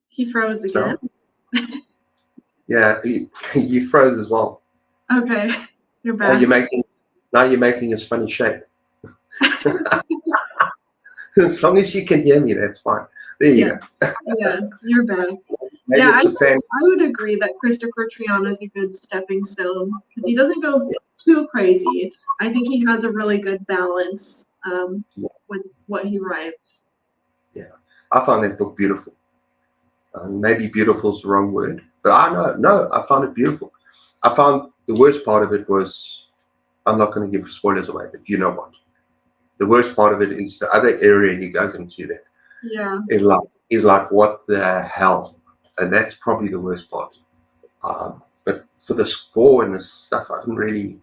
He froze again. Yeah, you froze as well. Okay, you're back. Now you're making this funny shape. As long as you can hear me, that's fine. There you go. Yeah, you're back. Maybe I would agree that Christopher Triana is a good stepping stone because he doesn't go too crazy. I think he has a really good balance with what he writes. Yeah, I found that book beautiful. Maybe beautiful is the wrong word, but I found it beautiful. I found the worst part of it was, I'm not going to give spoilers away, but you know what? The worst part of it is the other area he goes into that. Yeah. Is like, what the hell? And that's probably the worst part. But for the score and the stuff, I didn't really.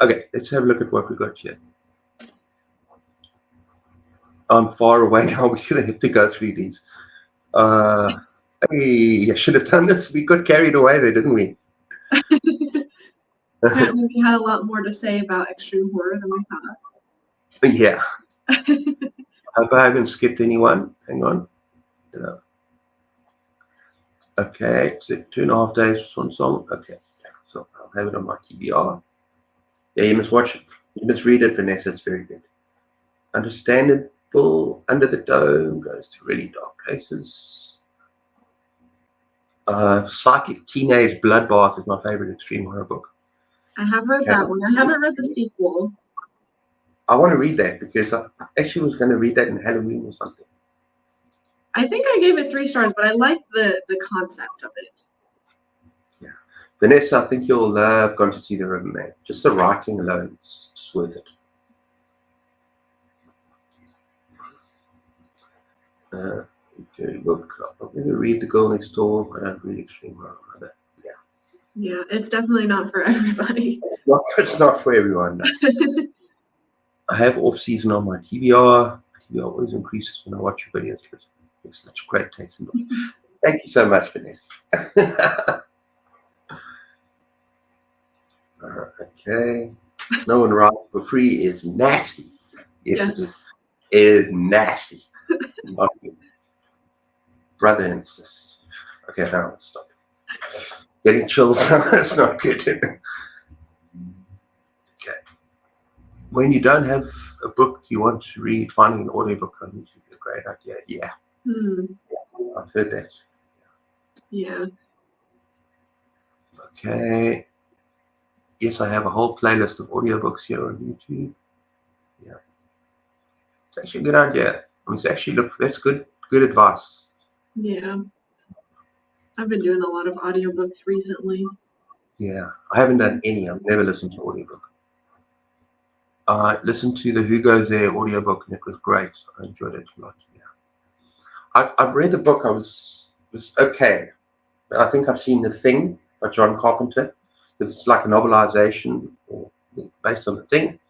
Okay, let's have a look at what we got here. I'm far away now. We're going to have to go through these. Hey, I should have done this. We got carried away there, didn't we? Apparently, we had a lot more to say about extreme horror than we thought. Yeah. I hope I haven't skipped anyone. Hang on. Okay, so 2.5 days for one song. Okay, so I'll have it on my TBR. Yeah, you must watch it. You must read it, Vanessa. It's very good. Understandable. Under the Dome goes to really dark places. Psychic Teenage Bloodbath is my favorite extreme horror book. I have read that one. I haven't read the sequel. I want to read that because I actually was going to read that in Halloween or something. I think I gave it 3 stars, but I like the concept of it. Yeah. Vanessa, I think you'll love Gone to See the Riverman. Just the writing alone is just worth it. Look, I'm going to read The Girl Next Door. I don't read extreme horror either. Yeah, it's definitely not for everybody. It's not for everyone. No. I have off-season on my TBR. TBR always increases when I watch your videos. It's such great taste in books. Thank you so much, Vanessa. Okay. No one writes for free is nasty. Yes, it is nasty. Not good. Brother and sister. Okay, now stop. Getting chills. That's not good. Okay. When you don't have a book you want to read, finding an audiobook on YouTube is a great idea. Yeah. I've heard that. Yeah. Okay. Yes, I have a whole playlist of audiobooks here on YouTube. Yeah. It's actually a good idea. It's actually, look, that's good advice. Yeah. I've been doing a lot of audiobooks recently. Yeah. I haven't done any. I've never listened to audiobook. I listened to the Who Goes There audiobook and it was great. I enjoyed it a lot. Yeah. I've read the book. I was okay. But I think I've seen The Thing by John Carpenter. It's like a novelization or based on The Thing.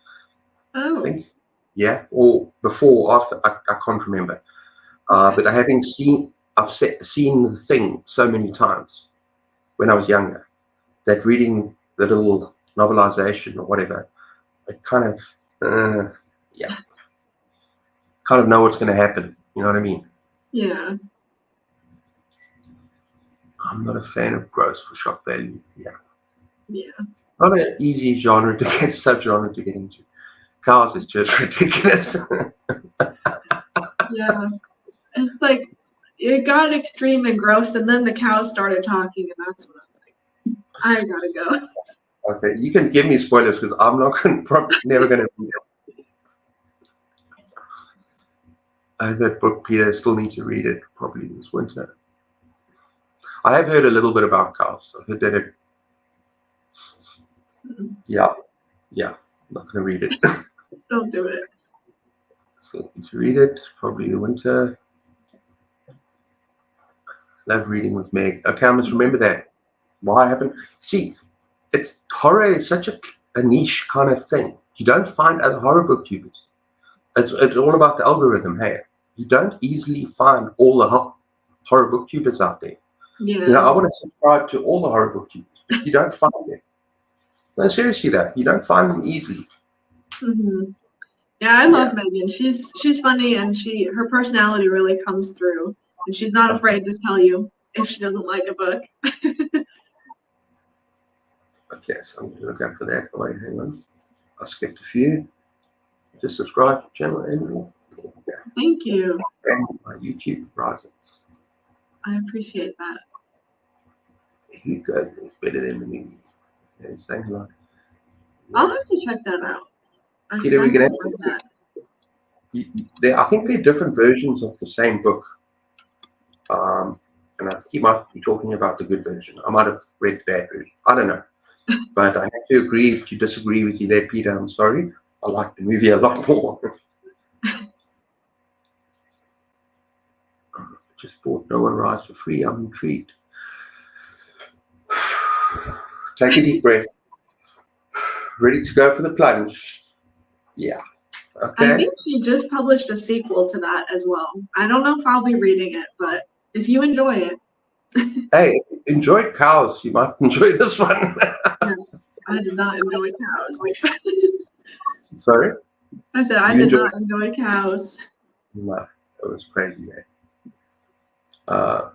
I Oh. think. Yeah. Or before, or after. I can't remember. But I've seen The Thing so many times when I was younger that reading the little novelization or whatever, it kind of, yeah, kind of know what's going to happen. You know what I mean? Yeah. I'm not a fan of gross for shock value. Yeah. Yeah. Not an easy genre to get, subgenre to get into. Cars is just ridiculous. Yeah. It's like it got extreme and gross, and then the cows started talking, and that's when I was like, I gotta go. Okay, you can give me spoilers because I'm not going, probably never going to read it. I have that book, Peter. I still need to read it probably this winter. I have heard a little bit about cows. I've heard that it. Yeah, I'm not going to read it. Don't do it. So need to read it probably the winter. Love reading with Meg. Okay, I must remember that. Why happened? See, it's horror is such a niche kind of thing. You don't find other horror booktubers. It's all about the algorithm. Hey, you don't easily find all the horror booktubers out there. Yeah. You know, I want to subscribe to all the horror booktubers, but you don't find them. No, seriously, though, you don't find them easily. Mm-hmm. Yeah, I love Megan. She's funny, and her personality really comes through, and she's not afraid to tell you if she doesn't like a book. Okay, so I'm going to look out for that. Oh, wait, hang on. I skipped a few. Just subscribe to the channel, Angyl. Thank you. And my YouTube rises. I appreciate that. Here you go. It's better than the movie. Yeah, saying hello. I'll have to check that out. Peter, we're going that. I think they're different versions of the same book. And I think you might be talking about the good version. I might have read the bad version. I don't know. But I have to disagree with you there, Peter. I'm sorry. I like the movie a lot more. Just bought No One Rides for free. I'm intrigued. Take a deep breath. Ready to go for the plunge. Yeah. Okay. I think she just published a sequel to that as well. I don't know if I'll be reading it, but if you enjoy it. Hey, enjoyed cows. You might enjoy this one. Yeah, I did not enjoy cows. Sorry? I said I did not enjoy cows. No, that was crazy. Hello,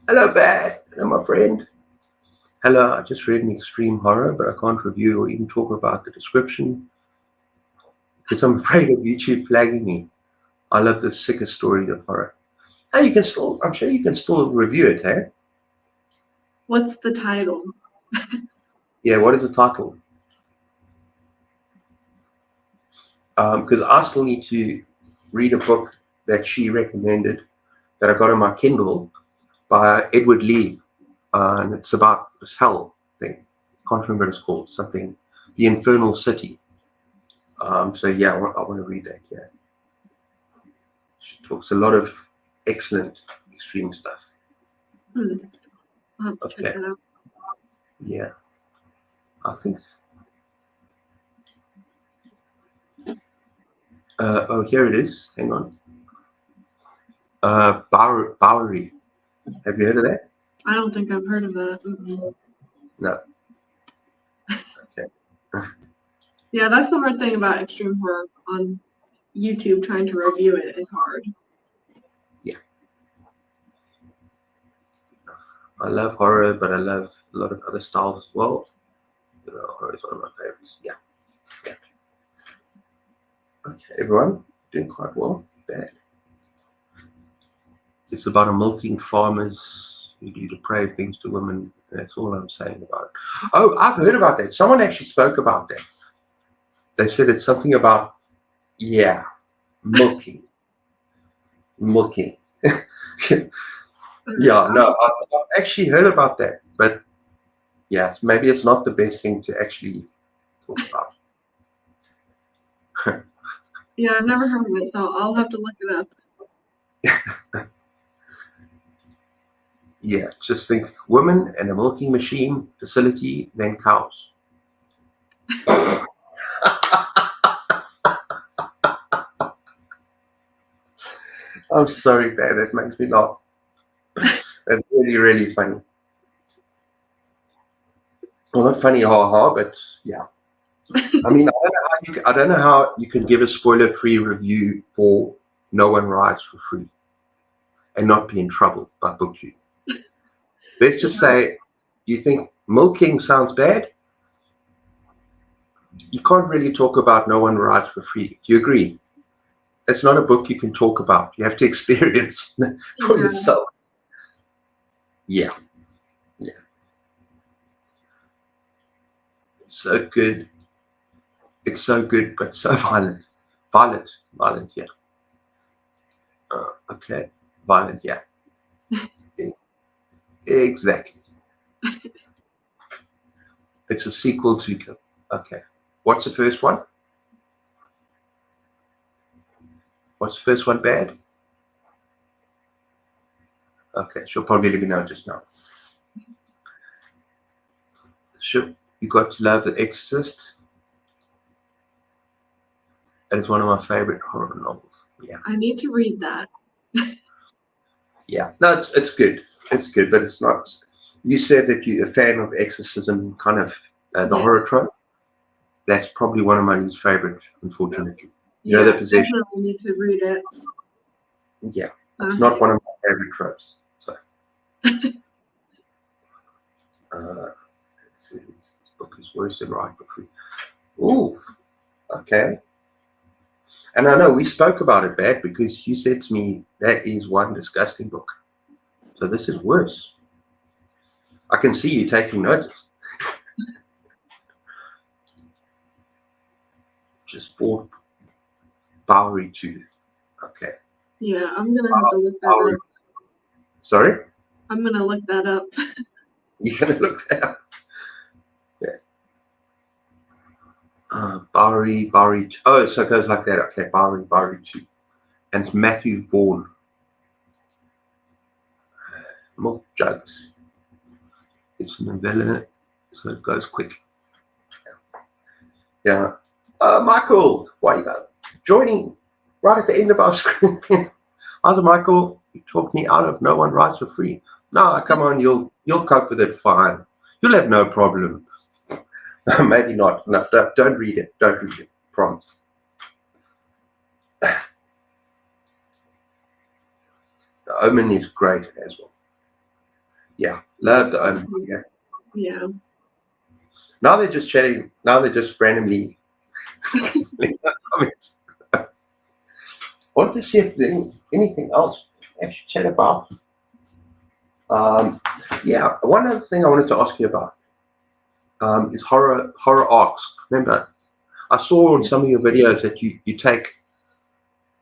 Bad. Hello, my friend. Hello, I just read an extreme horror, but I can't review or even talk about the description because I'm afraid of YouTube flagging me. I love the sickest stories of horror. Hey, I'm sure you can still review it, hey? What's the title? Yeah, what is the title? Because I still need to read a book that she recommended that I got on my Kindle by Edward Lee. And it's about this hell thing. I can't remember what it's called. Something, The Infernal City. So yeah, I want to read that. Yeah, she talks a lot of excellent extreme stuff. I'll have to check that out. Yeah, I think. Oh, here it is. Hang on. Bowery. Have you heard of that? I don't think I've heard of that. No. Okay. Yeah, that's the hard thing about extreme horror on YouTube. Trying to review it is hard. Yeah. I love horror, but I love a lot of other styles as well. Horror is one of my favorites. Yeah. Okay, everyone, doing quite well. Bad. It's about a milking farmer's You do depraved things to women. That's all I'm saying about it. Oh, I've heard about that. Someone actually spoke about that. They said it's something about, yeah, milking. Milking. Yeah, no, I've actually heard about that. But yes, maybe it's not the best thing to actually talk about. Yeah, I've never heard of it, so I'll have to look it up. Yeah, just think women and a milking machine facility, then cows. I'm sorry, man, that makes me laugh. That's really, really funny. Well, not funny, ha ha, but yeah. I mean, I don't know how you can give a spoiler-free review for No One Rides for Free and not be in trouble by BookTube. Let's just say, do you think milking sounds bad? You can't really talk about No One Rides for Free. Do you agree? It's not a book you can talk about. You have to experience for yourself. Yeah. Yeah. It's so good. It's so good, but so violent. Violent, yeah. Okay. Violent, yeah. Exactly. It's a sequel to. Okay. What's the first one? What's the first one bad? Okay, she'll probably let me know just now. Sure. You got to love The Exorcist. That is one of my favorite horror novels. Yeah. I need to read that. Yeah. No, it's good. It's good, but it's not. You said that you're a fan of exorcism, kind of the horror trope. That's probably one of my least favorite, unfortunately. You know, the possession. I need to read it. Yeah, it's not one of my favorite tropes. So, this book is worse than Right for Free. Ooh, okay. And I know we spoke about it, Bad, because you said to me that is one disgusting book. So this is worse. I can see you taking notice. Just bought Bowery 2. Okay. Yeah, I'm gonna have to look that up. Sorry? I'm gonna look that up. You're gonna look that up. Yeah. Bowery 2. Oh, so it goes like that. Okay, Bowery 2. And it's Matthew Vaughn. Milk Jugs. It's a novella, so it goes quick. Yeah. Michael, why are you joining right at the end of our screen? How's it, Michael? You talked me out of No One Rides for Free. No, come on, you'll cope with it fine. You'll have no problem. Maybe not. No, don't read it. Don't read it. Promise. The Omen is great as well. Yeah, love The Omen. Yeah. Now they're just chatting. Now they're just randomly comments. I want to see if there's anything else I should chat about. Yeah, one other thing I wanted to ask you about is horror arcs. Remember, I saw on some of your videos that you take.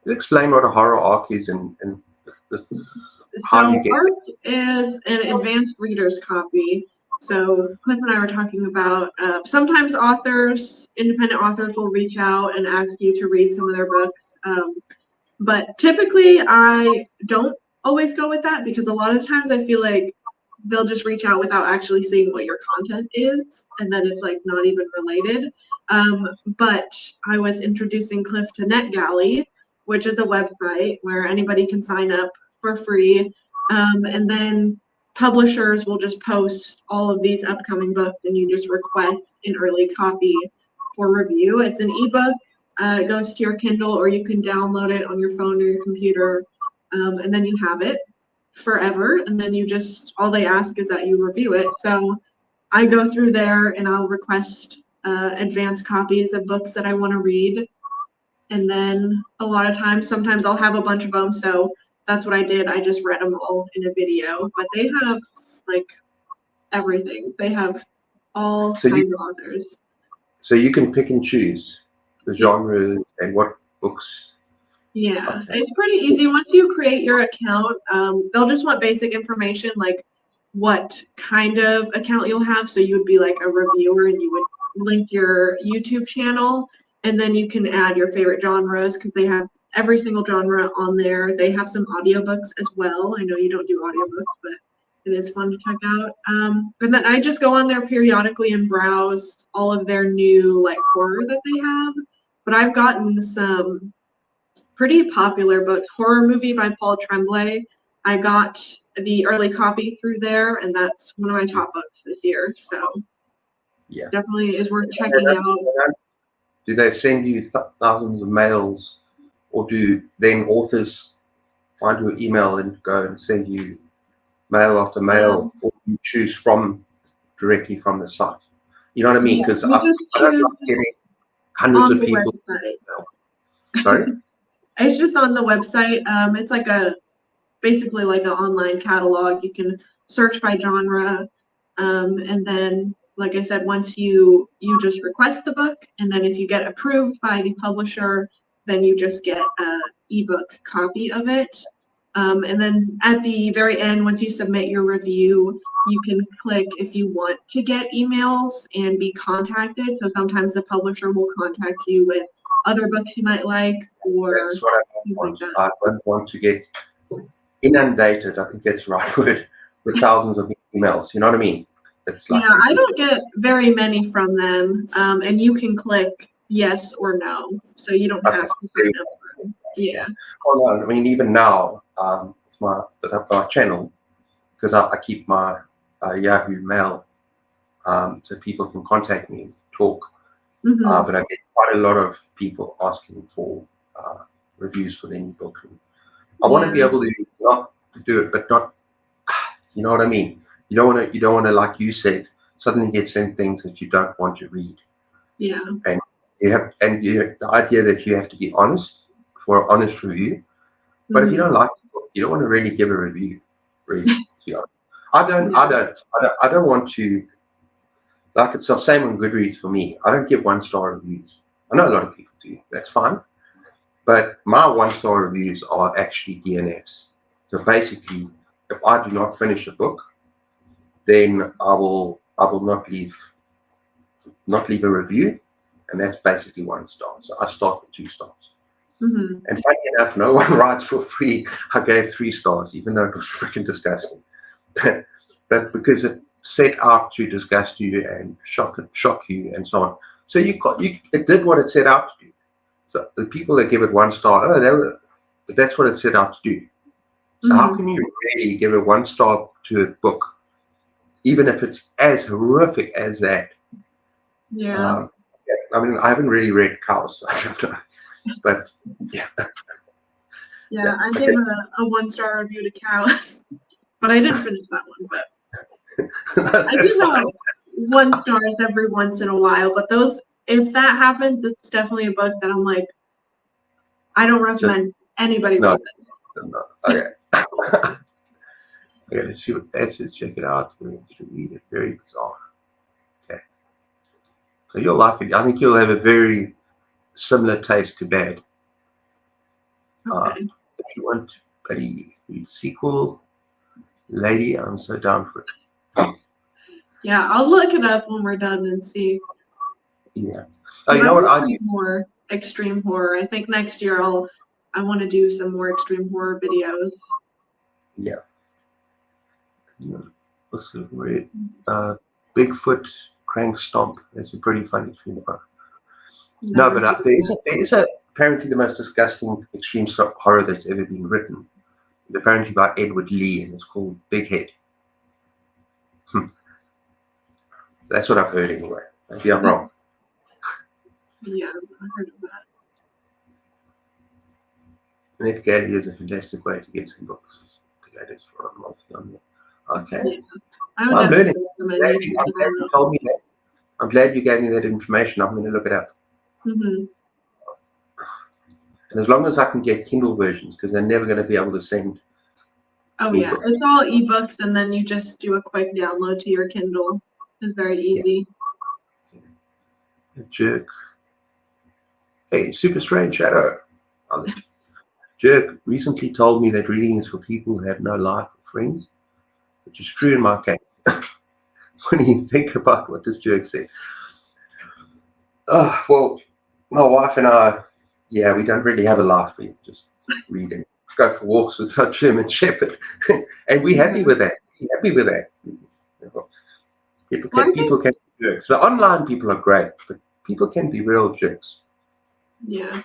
Explain what a horror arc is and how you get. Arc is an advanced reader's copy. So Cliff and I were talking about sometimes independent authors will reach out and ask you to read some of their books. But typically I don't always go with that because a lot of times I feel like they'll just reach out without actually seeing what your content is, and then it's like not even related. But I was introducing Cliff to NetGalley, which is a website where anybody can sign up for free. And then publishers will just post all of these upcoming books and you just request an early copy for review. It's an ebook. It goes to your Kindle or you can download it on your phone or your computer, and then you have it forever. And then all they ask is that you review it. So I go through there and I'll request advanced copies of books that I want to read. And then a lot of times, sometimes I'll have a bunch of them. So that's what I did. I just read them all in a video, but they have like everything. They have all kinds of authors. So you can pick and choose the genres and what books. Yeah, Okay. it's pretty easy. Once you create your account, they'll just want basic information like what kind of account you'll have. So you would be like a reviewer and you would link your YouTube channel, and then you can add your favorite genres because they have every single genre on there. They have some audiobooks as well. I know you don't do audiobooks, but it is fun to check out. And then I just go on there periodically and browse all of their new like horror that they have. But I've gotten some pretty popular books. Horror Movie by Paul Tremblay. I got the early copy through there, and that's one of my top books this year. So yeah, definitely is worth checking out. Do they send you thousands of mails, or do then authors find your email and go and send you mail after mail, or you choose directly from the site? You know what I mean? Because I don't like getting hundreds of people. Sorry? It's just on the website. It's like basically like an online catalog. You can search by genre, and then, like I said, once you just request the book, and then if you get approved by the publisher, then you just get an ebook copy of it. And then at the very end, once you submit your review, you can click if you want to get emails and be contacted. So sometimes the publisher will contact you with other books you might like, or that's what I don't want. I don't want to get inundated, I think that's the right word, with thousands of emails. You know what I mean? It's like, yeah, I don't get very many from them, and you can click yes or no, so you don't have to sign up for them. Yeah. Oh no, I mean even now, with my channel, because I keep my Yahoo Mail, so people can contact me and talk. Mm-hmm. But I get quite a lot of people asking for reviews for their new book. And I want to be able to not do it, but not, you know what I mean? You don't want to, like you said, suddenly get sent things that you don't want to read. Yeah. And the idea that you have to be honest for an honest review. But if you don't like the book, you don't want to really give a review. Really, I don't want to. Like it's the same on Goodreads for me. I don't give 1-star reviews. I know a lot of people do. That's fine. But my 1-star reviews are actually DNFs. So basically, if I do not finish a book, then I will not leave a review, and that's basically 1 star. So I start with 2 stars. Mm-hmm. And funny enough, no one writes for free. I gave 3 stars, even though it was freaking disgusting. But because it set out to disgust you and shock you and so on. So it did what it set out to do. So the people that give it 1 star, but that's what it set out to do. So how can you really give a 1 star to a book, even if it's as horrific as that? Yeah. I mean, I haven't really read Cows, so I don't know. But yeah. Yeah, I gave a 1-star review to Cows, but I didn't finish that one. But I do have 1 stars every once in a while. But if that happens, it's definitely a book that I'm like, I don't recommend anybody read it. No. Okay. Okay, let's see what that says. Check it out. We're going to read it. Very bizarre. Okay. So you'll like it. I think you'll have a very similar taste to Bad. Okay. If you want a sequel, Lady, I'm so down for it. Yeah, I'll look it up when we're done and see. Yeah. Oh, you know what? I do more extreme horror. I think next year I want to do some more extreme horror videos. Yeah. What's the word? Bigfoot Crank Stomp. That's a pretty funny film. No, but there is apparently the most disgusting extreme horror that's ever been written. It's apparently by Edward Lee, and it's called Big Head. That's what I've heard anyway. Maybe I'm wrong. Yeah, I heard of that. Net Galley is a fantastic way to get some books. That's for a month on there. Okay. Yeah. I'm learning. I'm glad you told me that. I'm glad you gave me that information. I'm going to look it up. Mm-hmm. And as long as I can get Kindle versions, because they're never going to be able to send Oh me yeah, books. it's all ebooks, and then you just do a quick download to your Kindle. It's very easy. A jerk. Hey, Super Strange Shadow. Jerk recently told me that reading is for people who have no life or friends, which is true in my case. What do you think about what this jerk said? Oh, well, my wife and I, yeah, we don't really have a life. We just read and go for walks with our German Shepherd. And we're happy with that. We're happy with that. People can be jerks. The online people are great, but people can be real jerks. Yeah.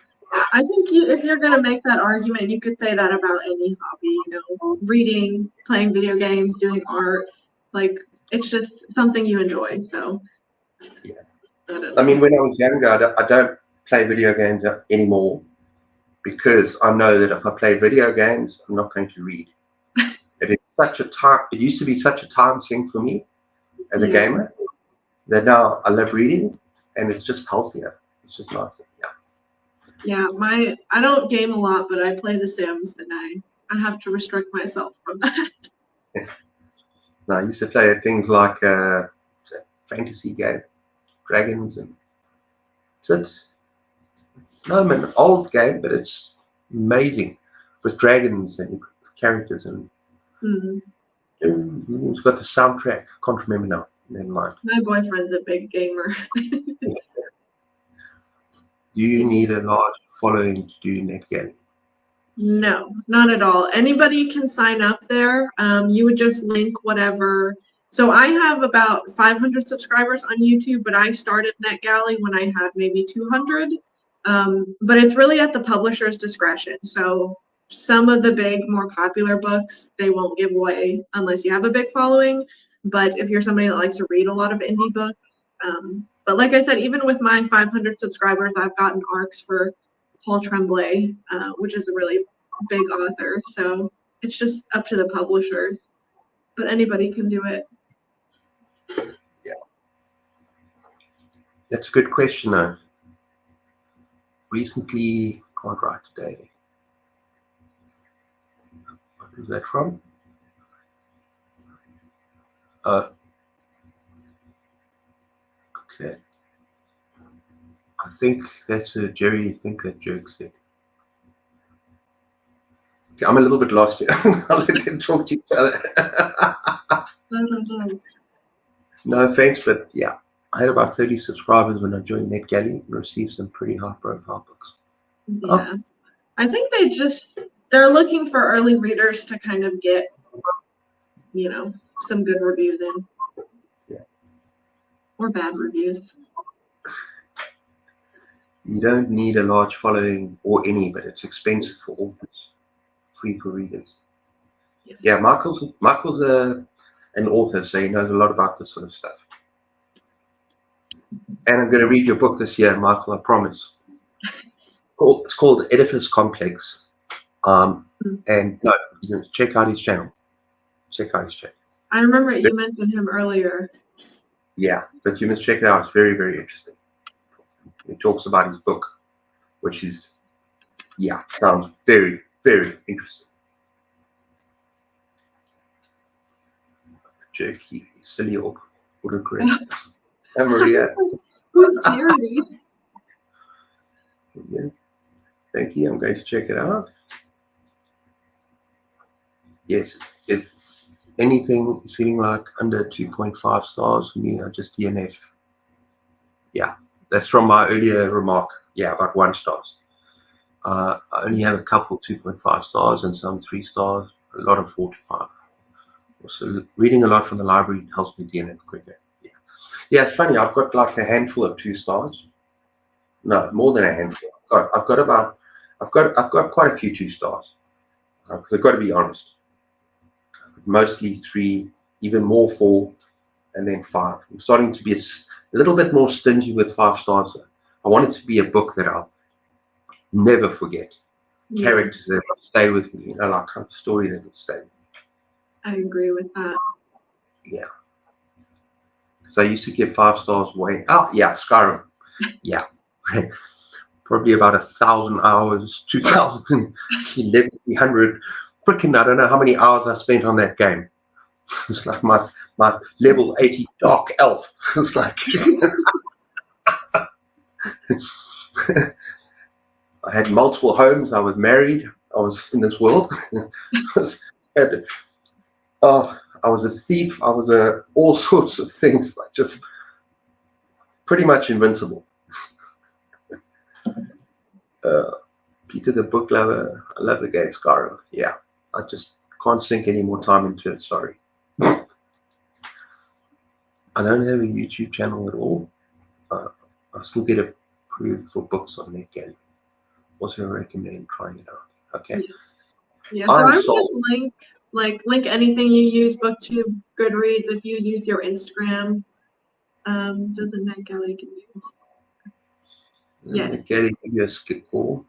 I think if you're going to make that argument, you could say that about any hobby, you know, reading, playing video games, doing art. Like, it's just something you enjoy. So, yeah. I mean, when I was younger, I don't play video games anymore because I know that if I play video games, I'm not going to read. It used to be such a time sink for me as a gamer that now I love reading, and it's just healthier. It's just nicer. Yeah, I don't game a lot, but I play The Sims, and I have to restrict myself from that. No, I used to play things like a fantasy game, dragons, and it's an old game, but it's amazing with dragons and characters, and it's got the soundtrack. Can't remember now. Never mind. My boyfriend's a big gamer. Do you need a large following to do NetGalley? No, not at all. Anybody can sign up there. You would just link whatever. So I have about 500 subscribers on YouTube, but I started NetGalley when I had maybe 200. But it's really at the publisher's discretion. So some of the big, more popular books, they won't give away unless you have a big following. But if you're somebody that likes to read a lot of indie books, but like I said, even with my 500 subscribers, I've gotten arcs for Paul Tremblay, which is a really big author. So it's just up to the publisher, but anybody can do it. Yeah, that's a good question, though. Recently, can't write today. What is that from? Okay. I think that's a Jerry. Think that jerk said. Okay, I'm a little bit lost here. I'll let them talk to each other. No offense, but yeah, I had about 30 subscribers when I joined NetGalley and received some pretty high-profile books. Yeah, I think they're looking for early readers to kind of get, you know, some good reviews in. Yeah. Or bad reviews. You don't need a large following or any, but it's expensive for authors, free for readers. Yeah, Michael's an author, so he knows a lot about this sort of stuff. And I'm going to read your book this year, Michael, I promise. It's called Edifice Complex. And no, you can check out his channel. I remember you mentioned him earlier. Yeah, but you must check it out. It's very, very interesting. He talks about his book, which is, sounds very, very interesting. Jerky, silly or great. I'm Maria. Who's Jerry? Yeah. Thank you. I'm going to check it out. Yes, if anything is feeling like under 2.5 stars for me, I just DNF. Yeah, that's from my earlier remark. Yeah, about 1 star. I only have a couple 2.5 stars and some 3 stars, a lot of 4 to 5. So reading a lot from the library helps me DNF quicker. Yeah, it's funny. I've got like a handful of 2 stars. No, more than a handful. I've got quite a few 2 stars. Because I've got to be honest. Mostly 3, even more 4, and then 5. I'm starting to be a little bit more stingy with 5 stars. I want it to be a book that I'll never forget. Characters that will stay with me, like kind of story that will stay with me. I agree with that. Yeah. So I used to give 5 stars away. Oh, yeah, Skyrim. Yeah. probably about 1,000 hours, 2,000, 1,100. Freaking, I don't know how many hours I spent on that game. It's like my level 80 dark elf. It's like I had multiple homes. I was married. I was in this world. I was a thief. I was all sorts of things. Like just pretty much invincible. Peter the Book Lover. I love the game Skyrim. Yeah, I just can't sink any more time into it. Sorry. I don't have a YouTube channel at all. I still get approved for books on that game. Also recommend trying it out. Okay. Yeah, so I would just link anything you use, BookTube, Goodreads, if you use your Instagram. Doesn't that Kelly can use? Yeah. Kelly give you a skip score,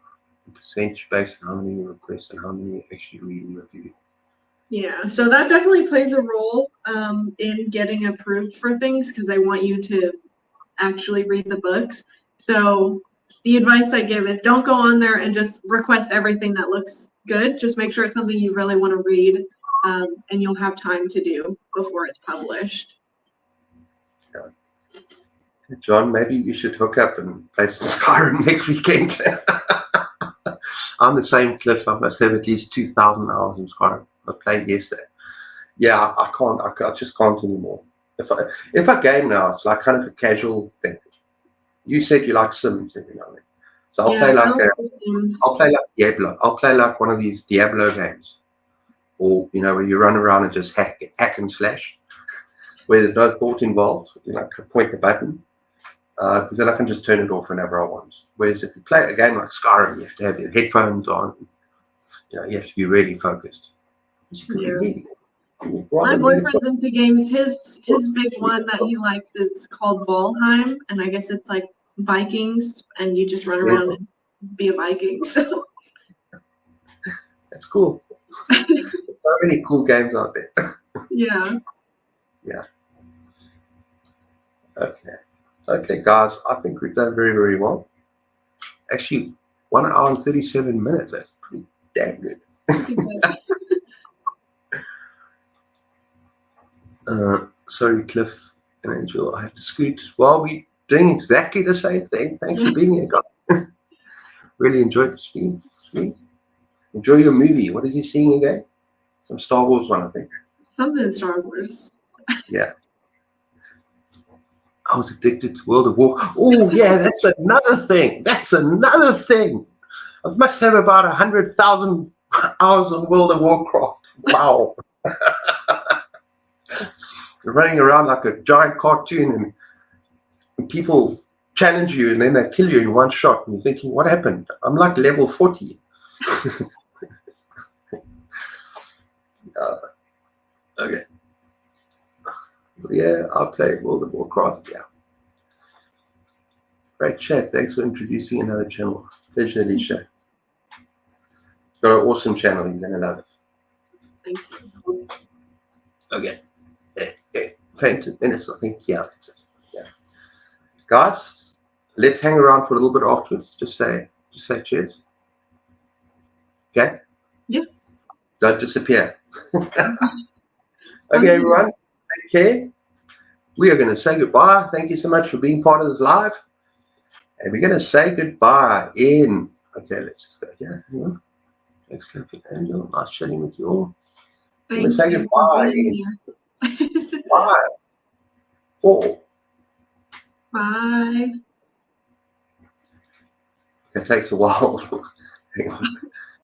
percentage based on how many requests and how many actually read and review. Yeah, so that definitely plays a role in getting approved for things because they want you to actually read the books. So the advice I give is don't go on there and just request everything that looks good. Just make sure it's something you really want to read and you'll have time to do before it's published. Yeah. John, maybe you should hook up and play some Skyrim next weekend. I'm the same, Cliff. I must have at least 2,000 hours in Skyrim. I played yesterday. Yeah, I can't. I just can't anymore. If I game now, it's like kind of a casual thing. You said you like Sims, you know. So I'll play like Diablo. I'll play like one of these Diablo games, or where you run around and just hack and slash, where there's no thought involved. Point the button, because then I can just turn it off whenever I want. Whereas if you play a game like Skyrim, you have to have your headphones on. You have to be really focused. My boyfriend's into games. His big one that he likes is called Valheim, and I guess it's like Vikings, and you just run around and be a Viking. So that's cool. So many cool games out there. Yeah. Yeah. Okay, guys. I think we've done very, very well. Actually, 1 hour and 37 minutes. That's pretty damn good. Sorry, Cliff and Angyl, I have to scoot. Well, we're doing exactly the same thing. Thanks for being here, guys. Really enjoyed the stream. Enjoy your movie. What is he seeing again? Some Star Wars one, I think. Something Star Wars. Yeah. I was addicted to World of Warcraft. Oh, yeah, that's another thing. I must have about 100,000 hours on World of Warcraft. Wow. You're running around like a giant cartoon and people challenge you and then they kill you in one shot and you're thinking, what happened? I'm like level 40. Okay. Yeah, I'll play World of Warcraft. Yeah. Great chat. Thanks for introducing another channel. Pleasure, Alicia. Got an awesome channel. You're going to love it. Thank you. Okay. Yeah. 20 minutes, I think. Yeah. Yeah. Guys, let's hang around for a little bit afterwards. Just say cheers. Okay? Yeah. Don't disappear. Okay, everyone. Take care. We are going to say goodbye. Thank you so much for being part of this live. And we're going to say goodbye in. Okay, let's just go here. Thanks, Angyl. Nice chatting with you all. We're going to say goodbye in 5, 4. Bye. It takes a while. Hang on.